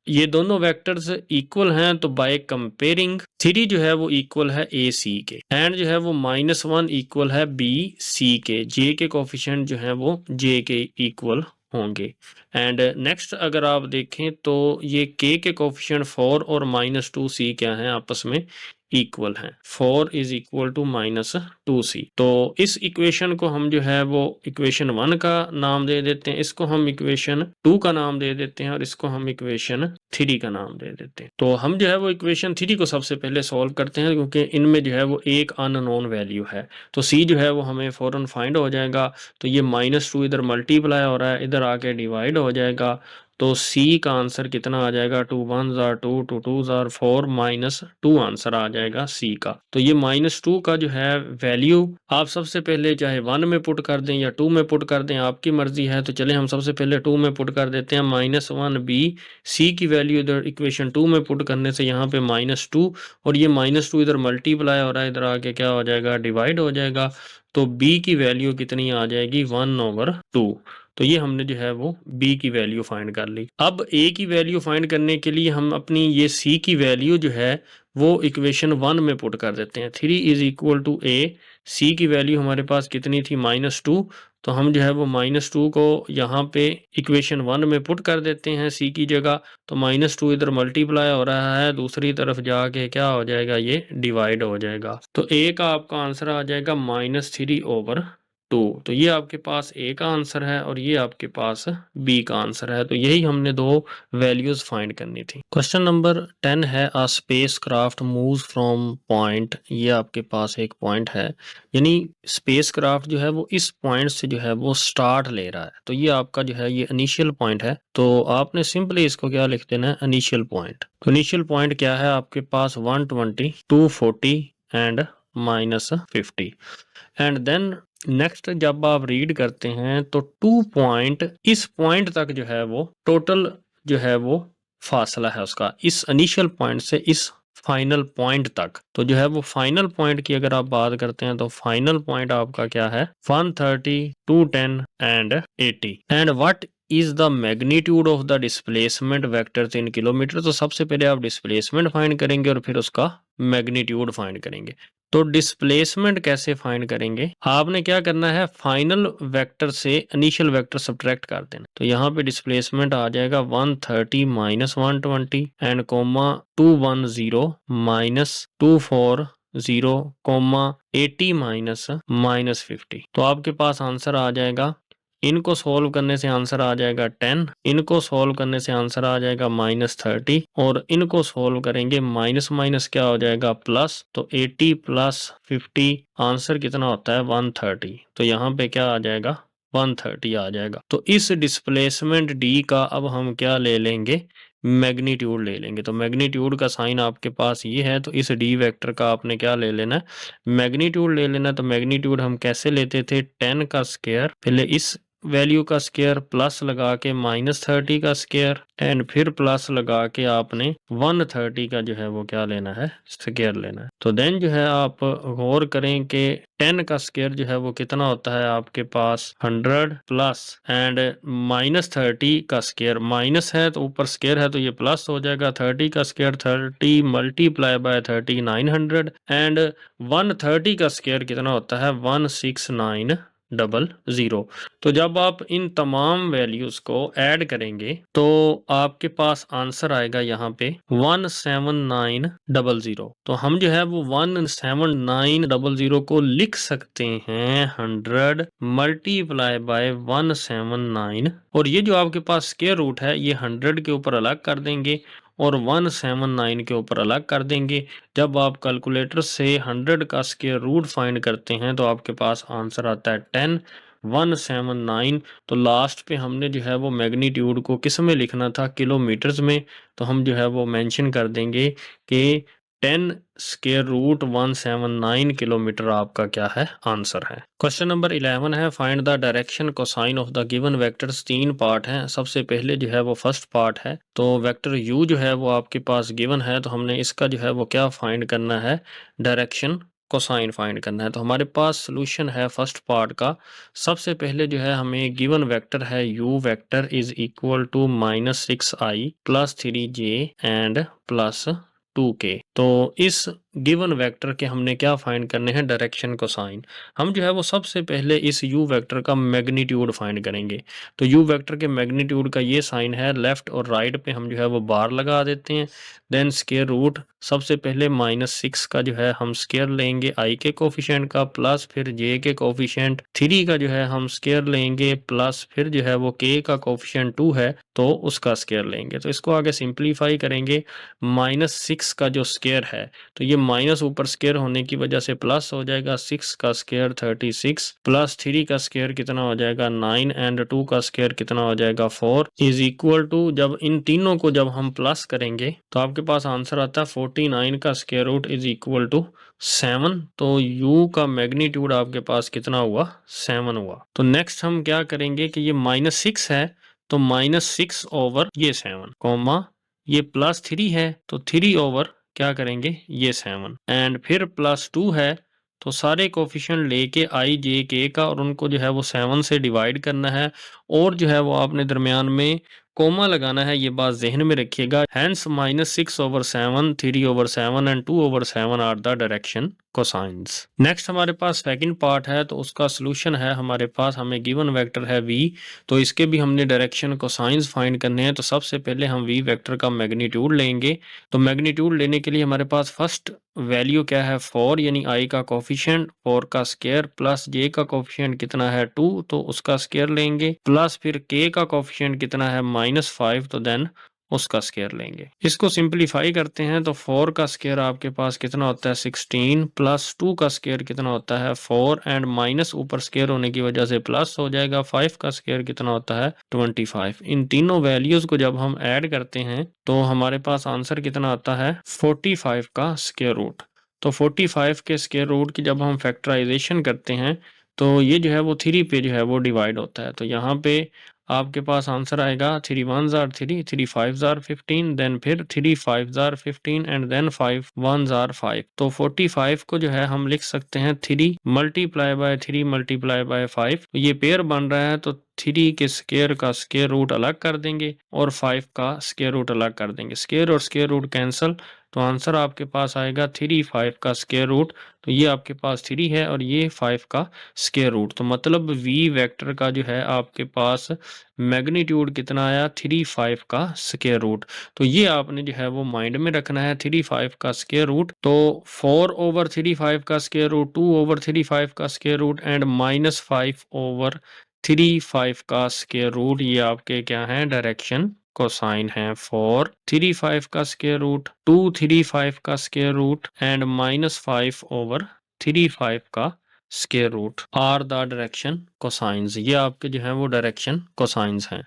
ये दोनों वेक्टर्स इक्वल हैं, तो बाय कंपेयरिंग 3 जो है वो इक्वल है ए सी के, एंड जो है वो -1 इक्वल है बी सी के। जे के कोफिशिएंट जो है वो जे के इक्वल होंगे। एंड नेक्स्ट अगर आप देखें तो ये के कोफिशिएंट 4 और -2 सी क्या हैं आपस में? इक्वल हैं, 4 इज इक्वल टू -2c। तो इस इक्वेशन को हम जो है वो इक्वेशन 1 का नाम दे देते हैं, इसको हम इक्वेशन 2 का नाम दे देते हैं और इसको हम इक्वेशन 3 का नाम दे देते हैं। तो हम जो है वो इक्वेशन 3 को सबसे पहले सॉल्व करते हैं, क्योंकि इनमें जो है वो एक अननोन वैल्यू है। तो c जो है वो हमें फौरन फाइंड हो जाएगा। तो ये -2 इधर मल्टीप्लाई हो रहा है, इधर आके डिवाइड हो जाएगा। तो C का आंसर कितना आ जाएगा, 2 1 जार 2, 2 2 जार 4, -2 आंसर आ जाएगा C का। तो ये -2 का जो है वैल्यू आप सबसे पहले चाहे 1 में पुट कर दें या 2 में पुट कर दें, आपकी मर्जी है। तो चले हम सबसे पहले 2 में पुट कर देते हैं, -1b। C की वैल्यू इधर इक्वेशन 2 में पुट करने से यहाँ पे -2 और ये -2 इधर मल्टीप्लाई हो रहा है, इधर आके क्या हो जाएगा, डिवाइड हो जाएगा। तो B की वैल्यू कितनी आ जाएगी, 1/2। तो ये हमने जो है वो B की वैल्यू फाइंड कर ली। अब A की वैल्यू फाइंड करने के लिए हम अपनी ये C की वैल्यू जो है वो इक्वेशन 1 में पुट कर देते हैं। 3 is equal to A। C की वैल्यू हमारे पास कितनी थी, -2। तो हम जो है वो -2 को यहाँ पे इक्वेशन 1 में पुट कर देते हैं C की जगह। तो -2 इधर मल्टीप्लाई हो रहा है, दूसरी तरफ जाके क्या हो जाएगा, ये डिवाइड हो जाएगा। तो A का आपका आंसर आ जाएगा -3/2। तो ये आपके पास A का आंसर है और ये आपके पास B का आंसर है। तो यही हमने दो वैल्यूज फाइंड करनी थी। क्वेश्चन नंबर 10 है, a space craft moves from point. ये आपके पास एक पॉइंट है, यानी स्पेस क्राफ्ट जो है वो इस पॉइंट से जो है वो स्टार्ट ले रहा है। तो ये आपका जो है ये इनिशियल पॉइंट है। तो आपने सिंपली इसको क्या लिख देना है, इनिशियल पॉइंट। तो इनिशियल पॉइंट क्या है आपके पास, 120, 240 एंड -50। एंड देन नेक्स्ट जब आप रीड करते हैं तो 2 पॉइंट, इस पॉइंट तक जो है वो टोटल जो है वो फासला है उसका, इस इनिशियल पॉइंट से इस फाइनल पॉइंट तक। तो जो है वो फाइनल पॉइंट की अगर आप बात करते हैं तो फाइनल पॉइंट आपका क्या है, 130, 210 and 80। And what is the magnitude of the displacement vectors in kilometre. तो सबसे पहले आप डिस्प्लेसमेंट फाइंड करेंगे और फिर उसका मैग्नीट्यूड फाइंड करेंगे। तो डिस्प्लेसमेंट कैसे फाइंड करेंगे, आपने क्या करना है, फाइनल वेक्टर से इनिशियल वेक्टर सब्ट्रैक्ट कर देना। तो यहाँ पे डिस्प्लेसमेंट आ जाएगा 130 -120 एंड कोमा 210 -240 कोमा 80 -50। तो आपके पास आंसर आ जाएगा, इनको सोल्व करने से आंसर आ जाएगा 10, इनको सोल्व करने से आंसर आ जाएगा -30 और इनको सोल्व करेंगे माइनस माइनस क्या हो जाएगा, प्लस। तो 80 + 50 आंसर कितना होता है, 130। तो यहाँ पे क्या आ जाएगा, 130 आ जाएगा। तो इस डिस्प्लेसमेंट D का अब हम क्या ले लेंगे, मैग्नीट्यूड ले लेंगे। तो मैग्नीट्यूड का साइन आपके पास ये है, तो इस D वेक्टर का आपने क्या ले लेना है, मैग्नीट्यूड ले लेना। तो मैग्नीट्यूड हम कैसे लेते थे, 10 का स्क्वायर, पहले इस वैल्यू का स्क्वायर प्लस लगा के -30 का स्क्वायर एंड फिर प्लस लगा के आपने 130 का जो है वो क्या लेना है, स्क्वायर लेना है। तो देन जो है आप गौर करें कि 10 का स्क्वायर जो है वो कितना होता है आपके पास 100 प्लस एंड -30 का स्क्वायर, माइनस है तो ऊपर स्क्वायर है तो ये प्लस हो जाएगा। 30 का स्क्वायर 30 मल्टीप्लाई बाय 30 900 एंड 130 का स्क्वायर कितना होता है 16900। तो जब आप इन तमाम वैल्यूज को ऐड करेंगे तो आपके पास आंसर आएगा यहाँ पे 17900। तो हम जो है वो 17900 को लिख सकते हैं 100 मल्टीप्लाई बाय 179 और ये जो आपके पास स्क्वायर रूट है ये 100 के ऊपर अलग कर देंगे और 179 के ऊपर अलग कर देंगे। जब आप कैलकुलेटर से 100 का स्क्वायर रूट फाइंड करते हैं तो आपके पास आंसर आता है 10 179। तो लास्ट पे हमने जो है वो मैग्नीट्यूड को किस में लिखना था, किलोमीटर्स में। तो हम जो है वो मेंशन कर देंगे कि 10 स्क्वायर रूट 179 किलोमीटर आपका क्या है, आंसर है। क्वेश्चन नंबर 11 है, find the direction cosine of the given vectors. 3 part हैं। सबसे पहले जो है वो फर्स्ट पार्ट है, तो वेक्टर u जो है वो आपके पास गिवन है, तो हमने इसका जो है वो क्या फाइंड करना है, डायरेक्शन कोसाइन फाइंड करना है। तो हमारे पास सोल्यूशन है फर्स्ट पार्ट का। सबसे पहले जो है हमें गिवन वेक्टर है u vector is equal to -6i + 3j and +2k। तो इस गिवन वेक्टर के हमने क्या फाइंड करने हैं, डायरेक्शन कोसाइन। हम जो है वो सबसे पहले इस u वेक्टर का मैग्नीट्यूड फाइंड करेंगे। तो u वेक्टर के मैग्नीट्यूड का ये साइन है, लेफ्ट और राइट पे हम जो है वो बार लगा देते हैं। देन स्क्वायर रूट, सबसे पहले -6 का जो है हम स्क्वायर लेंगे i के कोफिशिएंट का, प्लस फिर j के कोफिशिएंट 3 का जो है हम स्क्वायर लेंगे, प्लस फिर जो है वो k का कोफिशिएंट 2 है तो उसका स्क्वायर लेंगे। तो इसको आगे सिंप्लीफाई करेंगे, -6 का जो स्क्वायर है तो ये माइनस ऊपर स्क्वायर होने की वजह से प्लस हो जाएगा, 6 का स्क्वायर 36 प्लस 3 का स्क्वायर कितना हो जाएगा 9 एंड 2 का स्क्वायर कितना हो जाएगा 4 इज इक्वल टू, जब इन तीनों को जब हम प्लस करेंगे तो आपके पास आंसर आता है 49 का square root is equal to 7। तो u का मैग्नीट्यूड आपके पास कितना हुआ, 7 हुआ। तो नेक्स्ट हम क्या करेंगे कि ये -6 है तो -6 ओवर ये 7 कॉमा ये +3 है तो 3 ओवर क्या करेंगे ये 7 एंड फिर +2 है तो सारे कोफिशिएंट लेके i j k का और उनको जो है वो 7 से डिवाइड करना है और जो है वो आपने दरमियान में कोमा लगाना है, ये बात जहन में रखिएगा। Hence -6 over 7, 3 over 7 and 2 over 7 are the direction cosines. Next हमारे पास सेकंड पार्ट है तो उसका सॉल्यूशन है हमारे पास, हमें गिवन वेक्टर है v, तो इसके भी हमने डायरेक्शन कोसाइंस फाइंड करने हैं। तो सबसे पहले हम v वेक्टर का मैग्नीट्यूड लेंगे। तो मैग्नीट्यूड लेने के लिए हमारे पास फर्स्ट वैल्यू क्या है 4, यानी i का कोफिशिएंट 4 का स्क्वायर प्लस j का कोफिशिएंट कितना है 2 तो उसका स्क्वायर लेंगे, प्लस फिर k का कोफिशिएंट कितना है -5 तो देन उसका स्क्वायर लेंगे। इसको सिंपलीफाई करते हैं तो 4 का स्क्वायर आपके पास कितना होता है 16 प्लस 2 का स्क्वायर कितना होता है 4 एंड माइनस ऊपर स्क्वायर होने की वजह से प्लस हो जाएगा, 5 का स्क्वायर कितना होता है 25। इन तीनों वैल्यूज को जब हम ऐड करते हैं तो हमारे पास आंसर कितना आता है 45 का स्क्वायर रूट। तो 45 के स्क्वायर रूट की जब हम फैक्टराइजेशन करते हैं तो ये जो है वो 3 पे जो है वो डिवाइड होता है। तो यहाँ पे आपके पास आंसर आएगा 3 1s are 3, 3 5s are 15, then फिर 3 5s are 15 and then 5 1s are 5। तो 45 को जो है हम लिख सकते हैं 3 मल्टीप्लाई बाय 3 मल्टीप्लाई बाय 5। ये पेयर बन रहा है तो 3 के स्क्वायर का स्क्वायर रूट अलग कर देंगे और 5 का स्क्वायर रूट अलग कर देंगे, स्क्वायर और स्क्वायर रूट कैंसिल, तो आंसर आपके पास आएगा 3 5 का स्क्वायर रूट। तो ये आपके पास 3 है और ये 5 का स्क्वायर रूट। तो मतलब v वेक्टर का जो है आपके पास मैग्नीट्यूड कितना आया 3 5 का स्क्वायर रूट। तो ये आपने जो है वो माइंड में रखना है 3 5 का स्क्वायर रूट। तो 4 ओवर 3 5 का स्क्वायर रूट, 2 ओवर 3 5 का स्क्वायर रूट एंड -5 ओवर 3 5 का स्क्वायर रूट, ये आपके क्या है डायरेक्शन कोसाइन है। 4 3 5 का स्क्वायर रूट, 2 3 5 का स्क्वायर रूट एंड -5 ओवर 3 5 का square root are the direction cosines. ये आपके जो है वो डायरेक्शन कोसाइंस हैं।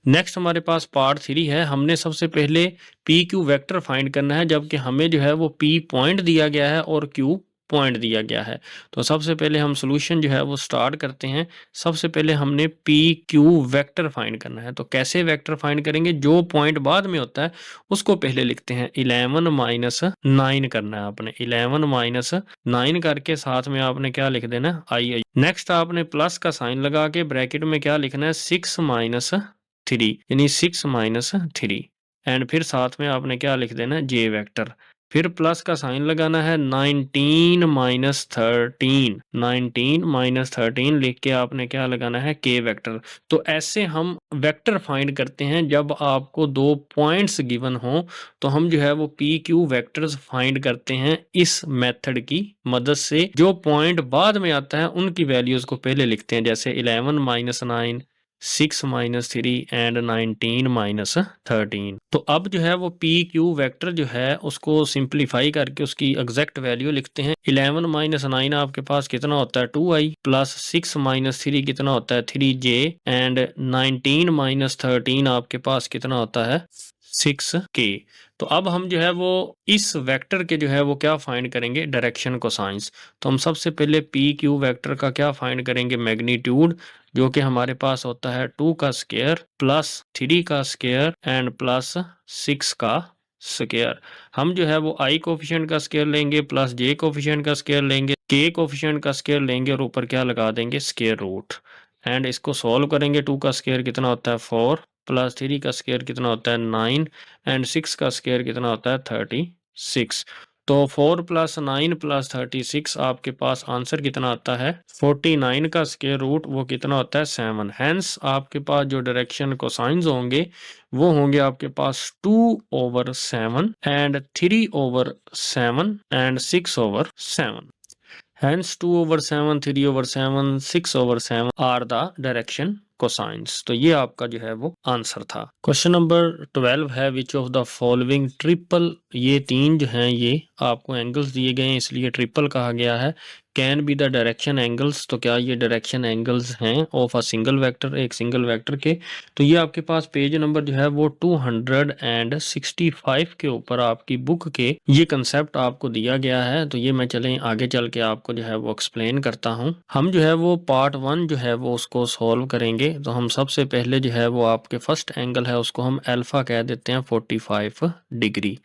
नेक्स्ट हमारे पास पार्ट 3 है। हमने सबसे पहले पी क्यू वेक्टर फाइंड करना है, जबकि हमें जो है वो पी पॉइंट दिया गया है और क्यू पॉइंट दिया गया है। तो सबसे पहले हम सॉल्यूशन जो है वो स्टार्ट करते हैं। सबसे पहले हमने पी क्यू वेक्टर फाइंड करना है। तो कैसे वेक्टर फाइंड करेंगे, जो पॉइंट बाद में होता है उसको पहले लिखते हैं। 11 - 9 करना है आपने, 11 - 9 करके साथ में आपने क्या लिख देना आई। नेक्स्ट आपने प्लस का साइन लगा के ब्रैकेट में क्या लिखना है 6 - 3 यानी 6 - 3 एंड फिर साथ में आपने क्या लिख देना जे वेक्टर, फिर प्लस का साइन लगाना है 19 - 13, 19 - 13 लिख के आपने क्या लगाना है के वेक्टर। तो ऐसे हम वेक्टर फाइंड करते हैं जब आपको 2 पॉइंट्स गिवन हो, तो हम जो है वो पी क्यू वेक्टर्स फाइंड करते हैं इस मेथड की मदद से। जो पॉइंट बाद में आता है उनकी वैल्यूज को पहले लिखते हैं, जैसे 11 - 9, 6 - 3 एंड 19 - 13। तो अब जो है वो पी क्यू वेक्टर जो है उसको सिंप्लीफाई करके उसकी एग्जैक्ट वैल्यू लिखते हैं। 11 - 9 आपके पास कितना होता है 2i, प्लस 6 - 3 कितना होता है 3j एंड 19 - 13 आपके पास कितना होता है 6k। तो अब हम जो है वो इस वेक्टर के जो है वो क्या फाइंड करेंगे डायरेक्शन कोसाइंस। तो हम सबसे पहले पी क्यू वेक्टर का क्या फाइंड करेंगे मैग्नीट्यूड, जो कि हमारे पास होता है 2 का स्क्वायर प्लस 3 का स्क्वायर एंड प्लस 6 का स्क्वायर। हम जो है वो i कोफिशिएंट का स्क्वायर लेंगे, प्लस j कोफिशिएंट का स्क्वायर लेंगे, k कोफिशिएंट का स्क्वायर लेंगे और ऊपर क्या लगा देंगे स्क्वायर रूट एंड इसको सॉल्व करेंगे। 2 का स्क्वायर कितना होता है 4 प्लस 3 का स्क्वायर कितना होता है 9 एंड 6 का स्क्वायर कितना होता है 36। तो 4 + 9 + 36 आपके पास आंसर कितना आता है 49 का स्क्वायर रूट वो कितना होता है 7। हेंस आपके पास जो डायरेक्शन कोसाइंस होंगे वो होंगे आपके पास 2/7 and 3/7 and 6/7। Hence 2/7, 3/7, 6/7 are the direction cosines। तो ये आपका जो है वो आंसर था। क्वेश्चन नंबर 12 है which of the following triple, ये तीन जो हैं ये आपको एंगल्स दिए गए हैं इसलिए ट्रिपल कहा गया है। Can be the direction angles, तो क्या ये डायरेक्शन एंगल्स हैं ऑफ अ सिंगल वेक्टर, एक सिंगल वेक्टर के। तो ये आपके पास पेज नंबर जो है वो 265 के ऊपर आपकी बुक के ये कंसेप्ट आपको दिया गया है। तो ये मैं चलें आगे चल के आपको जो है वो एक्सप्लेन करता हूँ। हम जो है वो पार्ट 1 जो है वो उसको सॉल्व करेंगे। तो हम सबसे पहले जो है वो आपके फर्स्ट एंगल है उसको हम अल्फा कह देते हैं 45 डिग्री।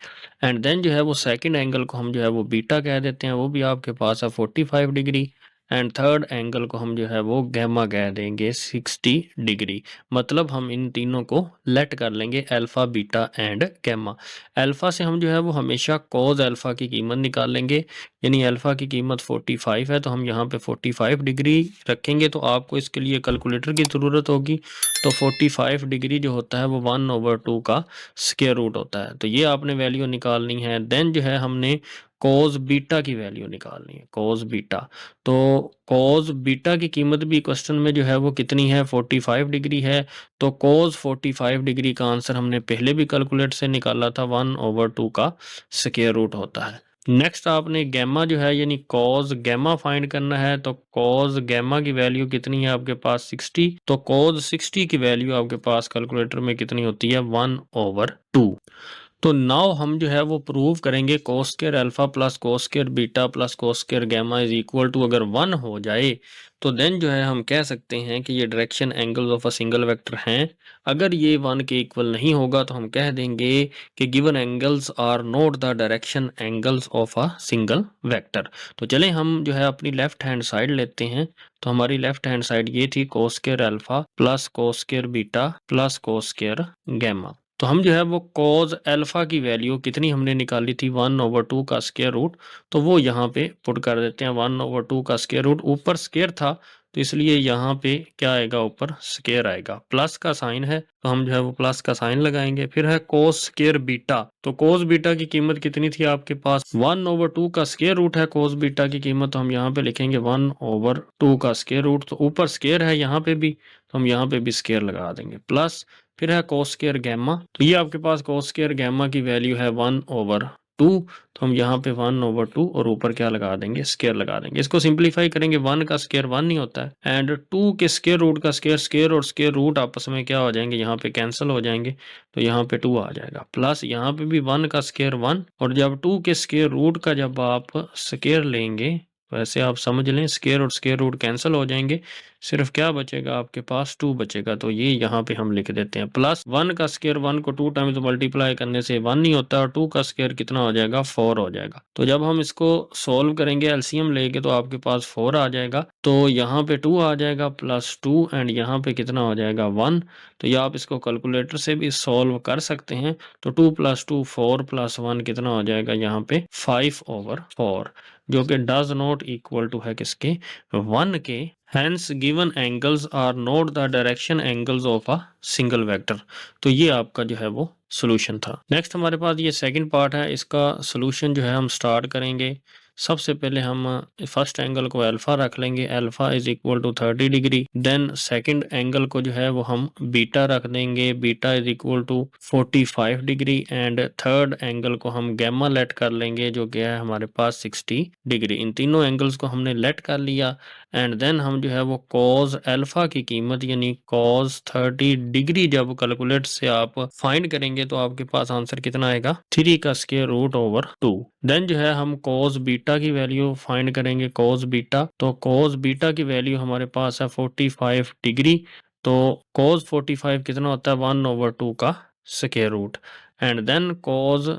एंड देन जो है वो सेकंड एंगल को हम जो है वो बीटा कह देते हैं, वो भी आपके पास है 45 डिग्री। एंड थर्ड एंगल को हम जो है वो गैमा कह देंगे 60 डिग्री। मतलब हम इन तीनों को लेट कर लेंगे alpha, beta and gamma. Alpha से हम जो है वो हमेशा कॉज अल्फा की कीमत निकाल लेंगे, यानी अल्फा की कीमत 45 है तो हम यहाँ पे 45 डिग्री रखेंगे। तो आपको इसके लिए कैलकुलेटर की ज़रूरत होगी। तो 45 डिग्री जो होता है वो 1/2 का स्क्वायर रूट होता है। तो ये आपने वैल्यू निकालनी है। देन जो है हमने कॉज बीटा की वैल्यू निकालनी है, कॉज बीटा। तो कॉज बीटा की कीमत भी क्वेश्चन में जो है वो कितनी है 45 डिग्री है। तो कॉज 45 डिग्री का आंसर हमने पहले भी कैलकुलेट से निकाला था 1/2 का स्क्वायर रूट होता है। नेक्स्ट आपने गैमा जो है यानी कॉज गैमा फाइंड करना है। तो कॉज गैमा की वैल्यू कितनी है आपके पास 60। तो कॉज 60 की वैल्यू आपके पास कैलकुलेटर में कितनी होती है 1/2। तो नाउ हम जो है वो प्रूव करेंगे cos square alpha plus cos square beta plus cos square gamma is equal to अगर 1 हो जाए तो देन जो है हम कह सकते हैं कि ये direction angles of a single vector हैं। अगर ये 1 के इक्वल नहीं होगा तो हम कह देंगे कि given angles are not the direction angles of a single vector. तो चलें हम जो है अपनी लेफ्ट हैंड साइड लेते हैं। तो हमारी लेफ्ट हैंड साइड ये थी cos square alpha plus cos square beta plus cos square gamma. तो हम जो है वो कॉज अल्फा की वैल्यू कितनी हमने निकाली थी 1/2 का स्क्वायर रूट। तो वो यहाँ पे पुट कर देते हैं 1/2 का स्क्वायर रूट, ऊपर स्क्वायर था तो इसलिए यहाँ पे क्या आएगा ऊपर स्क्वायर आएगा, प्लस का साइन है तो हम जो है वो प्लस का साइन लगाएंगे। फिर है कोस स्क्वायर बीटा। तो कोस बीटा की कीमत कितनी थी आपके पास 1/2 का स्क्वायर रूट है कोस बीटा की कीमत। तो हम यहाँ पे लिखेंगे 1/2 का स्क्वायर रूट। तो ऊपर स्क्वायर है यहाँ पे भी तो हम यहाँ पे भी स्क्वायर लगा देंगे प्लस। फिर है कोस स्क्वायर गैमा। तो ये आपके पास कोस स्क्वायर गैमा की वैल्यू है 1/2। तो हम यहाँ पे 1/2 और ऊपर क्या लगा देंगे स्क्वायर लगा देंगे। इसको सिंपलीफाई करेंगे 1 का स्क्वायर 1 नहीं होता है एंड 2 के स्क्वायर रूट का स्क्वायर, स्क्वायर और स्क्वायर रूट आपस में क्या हो जाएंगे यहाँ पे कैंसिल हो जाएंगे। तो यहाँ पे 2 आ जाएगा प्लस यहाँ पे भी 1 का स्क्वायर 1 और जब 2 के स्क्वायर रूट का जब आप स्क्वायर लेंगे तो ऐसे आप समझ लें स्क्वायर और स्क्वायर रूट कैंसिल हो जाएंगे, सिर्फ क्या बचेगा आपके पास 2 बचेगा। तो ये यहाँ पे हम लिख देते हैं प्लस 1 का स्क्वायर 1 को 2 टाइम्स मल्टीप्लाई करने से 1 नहीं होता और 2 का स्क्वायर कितना हो जाएगा 4 हो जाएगा। तो जब हम इसको सोल्व करेंगे एलसीएम लेके तो आपके पास 4 आ जाएगा। तो यहाँ पे 2 आ जाएगा प्लस 2 एंड यहाँ पे कितना हो जाएगा 1। तो ये आप इसको कैलकुलेटर से भी सोल्व कर सकते हैं। तो 2 + 2 4 + 1 कितना हो जाएगा यहाँ पे 5/4 जो कि डज नॉट इक्वल टू है किसके 1 के। Hence given angles are not the direction angles of a single vector. तो ये आपका जो है वो सोल्यूशन था। नेक्स्ट हमारे पास ये सेकंड पार्ट है, इसका सोल्यूशन जो है हम स्टार्ट करेंगे। सबसे पहले हम फर्स्ट एंगल को अल्फा रख लेंगे, alpha is equal to 30 degree. Then second angle को जो है वो हम बीटा रख देंगे, beta is equal to 45 degree and third angle को हम गैमा लेट कर लेंगे जो कि है हमारे पास 60 डिग्री। इन तीनों एंगल्स को हमने लेट कर लिया एंड देन हम जो है वो कॉज अल्फा की कीमत यानी कॉज 30 डिग्री जब कैलकुलेट से आप फाइंड करेंगे तो आपके पास आंसर कितना आएगा 3 का स्क्वायर रूट ओवर 2। देन जो है हम कॉज बीटा की वैल्यू फाइंड करेंगे, कॉज बीटा। तो कॉज बीटा की वैल्यू हमारे पास है 45 डिग्री। तो कॉज 45 कितना होता है 1/2 का square root and then cos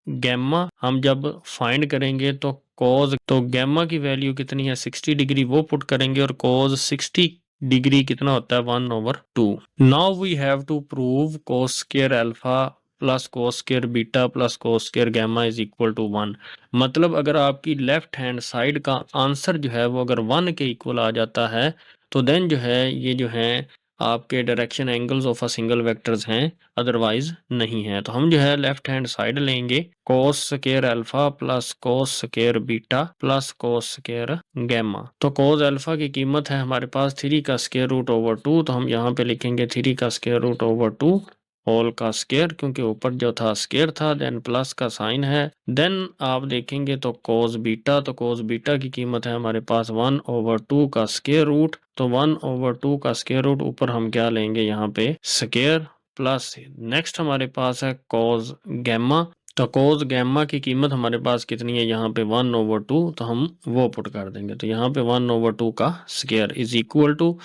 gamma हम जब फाइंड करेंगे तो कॉज तो गैमा की वैल्यू कितनी है 60 डिग्री वो पुट करेंगे और कॉज 60 डिग्री कितना होता है 1/2। Now we have to prove cos square alpha plus cos square beta plus cos square gamma is equal to 1। मतलब अगर आपकी लेफ्ट हैंड साइड का आंसर जो है वो अगर 1 के इक्वल आ जाता है तो देन जो है ये जो है आपके direction angles of a single vectors हैं, अदरवाइज नहीं है। तो हम जो है लेफ्ट हैंड साइड लेंगे cos square alpha plus cos square beta plus cos square gamma. तो कोस अल्फा की कीमत है हमारे पास 3 का स्क्वायर रूट ओवर 2, तो हम यहाँ पे लिखेंगे 3 का स्क्वायर रूट ओवर 2 होल का स्क्वायर, क्योंकि ऊपर जो था स्क्वायर था, देन प्लस का साइन है। देन आप देखेंगे तो कोस बीटा, तो कोस बीटा की कीमत है हमारे पास 1 ओवर 2 का स्क्वायर रूट, तो 1 ओवर 2 का स्क्वायर रूट ऊपर हम क्या लेंगे यहाँ पे स्क्वायर प्लस नेक्स्ट हमारे पास है कोस गैमा। तो कोस गैमा की कीमत हमारे पास कितनी है यहाँ पे 1 ओवर 2, तो हम वो पुट कर देंगे। तो यहाँ पे 1 ओवर 2 का स्क्वायर इज इक्वल टू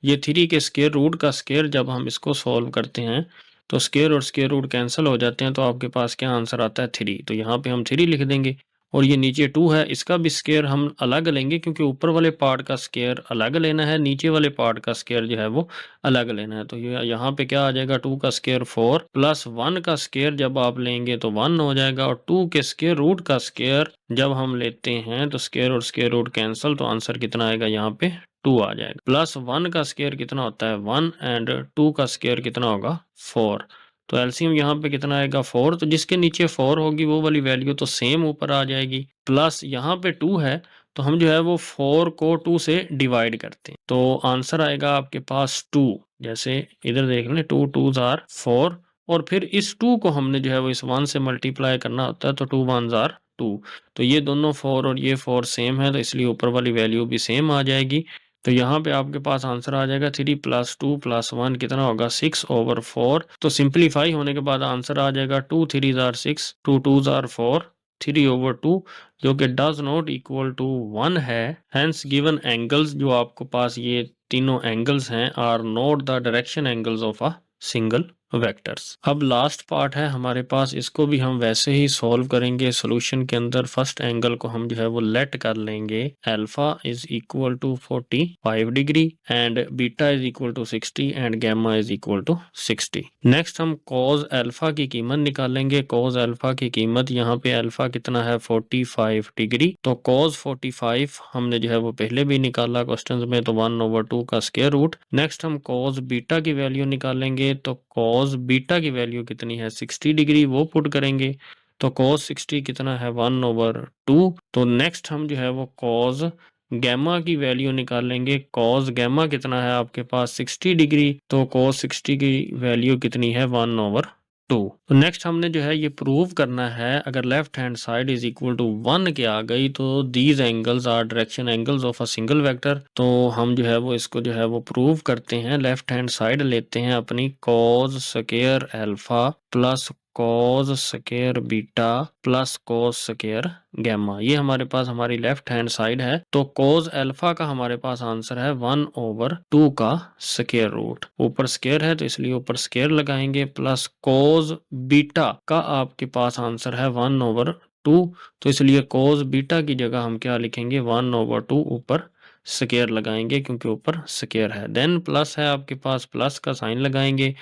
ये 3 के स्क्वायर रूट का स्क्वायर। जब हम इसको सॉल्व करते हैं तो स्क्वायर और स्क्वायर रूट कैंसिल हो जाते हैं, तो आपके पास क्या आंसर आता है 3। तो यहाँ पे हम 3 लिख देंगे और ये नीचे 2 है, इसका भी स्क्वायर हम अलग लेंगे क्योंकि ऊपर वाले पार्ट का स्क्वायर अलग लेना है, नीचे वाले पार्ट का स्क्वायर जो है वो अलग लेना है। तो ये यहाँ पे क्या आ जाएगा 2 का स्क्वायर 4 प्लस 1 का स्क्वायर जब आप लेंगे तो 1 हो जाएगा, और 2 के स्क्वायर रूट का स्क्वायर जब हम लेते हैं तो स्क्वायर और स्क्वायर रूट कैंसिल, तो आंसर कितना आएगा यहाँ पे 2 आ जाएगा। प्लस 1 का स्क्वायर कितना होता है 1 एंड 2 का स्क्वायर कितना होगा 4। तो एलसीएम यहाँ पे कितना आएगा 4, तो जिसके नीचे 4 होगी वो वाली वैल्यू तो सेम ऊपर आ जाएगी। प्लस यहाँ पे 2 है तो हम जो है वो 4 को 2 से डिवाइड करते हैं, तो आंसर आएगा आपके पास 2। जैसे इधर देख लें 2 2s आर 4, और फिर इस 2 को हमने जो है वो इस 1 से मल्टीप्लाई करना होता है, तो 2 1s आर 2। तो ये दोनों 4 और ये 4 सेम है, तो इसलिए ऊपर वाली वैल्यू भी सेम आ जाएगी। तो यहाँ पे आपके पास आंसर आ जाएगा 3 प्लस 2 प्लस 1 कितना होगा 6 ओवर 4। तो सिंप्लीफाई होने के बाद आंसर आ जाएगा 2 3s are 6, 2 2s are 4, 3 over 2, जो कि डज नॉट इक्वल टू 1 है। हेंस गिवन एंगल्स जो आपको पास ये तीनों एंगल्स हैं are not the direction angles of a single vectors. अब लास्ट पार्ट है हमारे पास, इसको भी हम वैसे ही सॉल्व करेंगे। सॉल्यूशन के अंदर फर्स्ट एंगल को हम जो है वो लेट कर लेंगे alpha is equal to 45 degree and beta is equal to 60 and gamma is equal to 60। Next हम कॉज अल्फा की कीमत निकालेंगे। कॉज अल्फा की कीमत यहाँ पे अल्फा कितना है 45 डिग्री, तो कॉज 45 हमने जो है वो पहले भी निकाला क्वेश्चन में, तो 1 ओवर 2 का स्क्वायर रूट। नेक्स्ट हम कॉज बीटा की वैल्यू निकालेंगे, तो कॉज बीटा की वैल्यू कितनी है 60 डिग्री, वो पुट करेंगे, तो कॉस 60 कितना है 1 ओवर 2। तो नेक्स्ट हम जो है वो कॉज गैमा की वैल्यू निकालेंगे। कॉस गैमा कितना है आपके पास 60 डिग्री, तो कॉस 60 की वैल्यू कितनी है 1 ओवर 2। तो नेक्स्ट हमने जो है ये प्रूव करना है, अगर left hand side is equal to 1 के आ गई तो these angles are direction angles of a single vector. तो हम जो है वो इसको जो है वो प्रूव करते हैं। लेफ्ट हैंड साइड लेते हैं अपनी cos square alpha plus cos square beta plus cos square gamma, ये हमारे पास हमारी लेफ्ट हैंड साइड है। तो कॉज अल्फा का हमारे पास आंसर है 1 ओवर 2 का स्क्वायर रूट, ऊपर स्क्वायर है तो इसलिए ऊपर स्क्वायर लगाएंगे, प्लस कॉज बीटा का आपके पास आंसर है 1 ओवर 2, तो इसलिए कॉज बीटा की जगह हम क्या लिखेंगे 1 ओवर 2 ऊपर स्क्वायर लगाएंगे क्योंकि ऊपर स्क्वायर है। देन प्लस है आपके पास, प्लस का साइन लगाएंगे।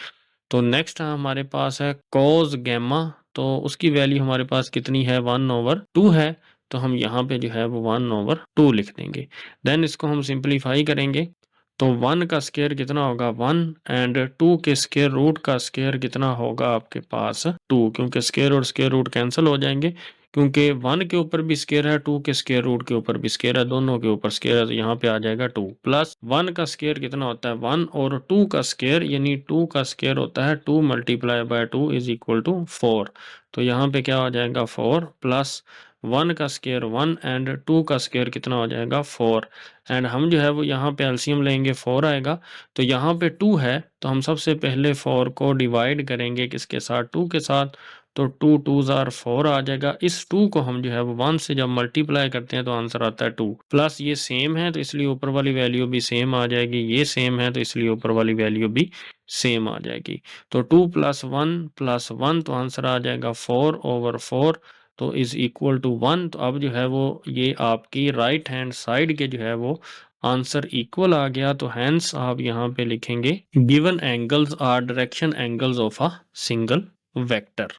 तो नेक्स्ट हमारे पास है कॉज गैमा, तो उसकी वैल्यू हमारे पास कितनी है 1 ओवर 2 है, तो हम यहाँ पे जो है वो 1 ओवर 2 लिख देंगे। देन इसको हम सिंप्लीफाई करेंगे, तो 1 का स्क्वायर कितना होगा 1 एंड 2 के स्क्वायर रूट का स्क्वायर कितना होगा आपके पास 2, क्योंकि स्क्वायर और स्क्वायर रूट कैंसिल हो जाएंगे, क्योंकि 1 के ऊपर भी स्क्वायर है 2 के स्क्वायर रूट के ऊपर भी स्क्वायर है, दोनों के ऊपर स्क्वायर है, तो यहाँ पे आ जाएगा 2 प्लस 1 का स्क्वायर कितना होता है 1 और 2 का स्क्वायर यानी 2 का स्क्वायर होता है 2 multiply by 2 is equal to 4। तो यहाँ पे क्या हो जाएगा 4 प्लस 1 का स्क्वायर 1 एंड 2 का स्क्वायर कितना हो जाएगा 4, एंड हम जो है वो यहाँ पे एलसीएम लेंगे 4 आएगा। तो यहाँ पे 2 है तो हम सबसे पहले 4 को डिवाइड करेंगे किसके साथ 2 के साथ, तो 2 2s आर 4 आ जाएगा। इस 2 को हम जो है वो 1 से जब मल्टीप्लाई करते हैं तो आंसर आता है 2, प्लस ये सेम है तो इसलिए ऊपर वाली वैल्यू भी सेम आ जाएगी, ये सेम है तो इसलिए ऊपर वाली वैल्यू भी सेम आ जाएगी। तो 2 प्लस 1 तो आंसर आ जाएगा 4 ओवर 4, तो इज इक्वल टू 1। तो अब जो है वो ये आपकी राइट हैंड साइड के जो है वो आंसर इक्वल आ गया। तो हैंस आप यहाँ पे लिखेंगे given angles are direction angles of a single vector.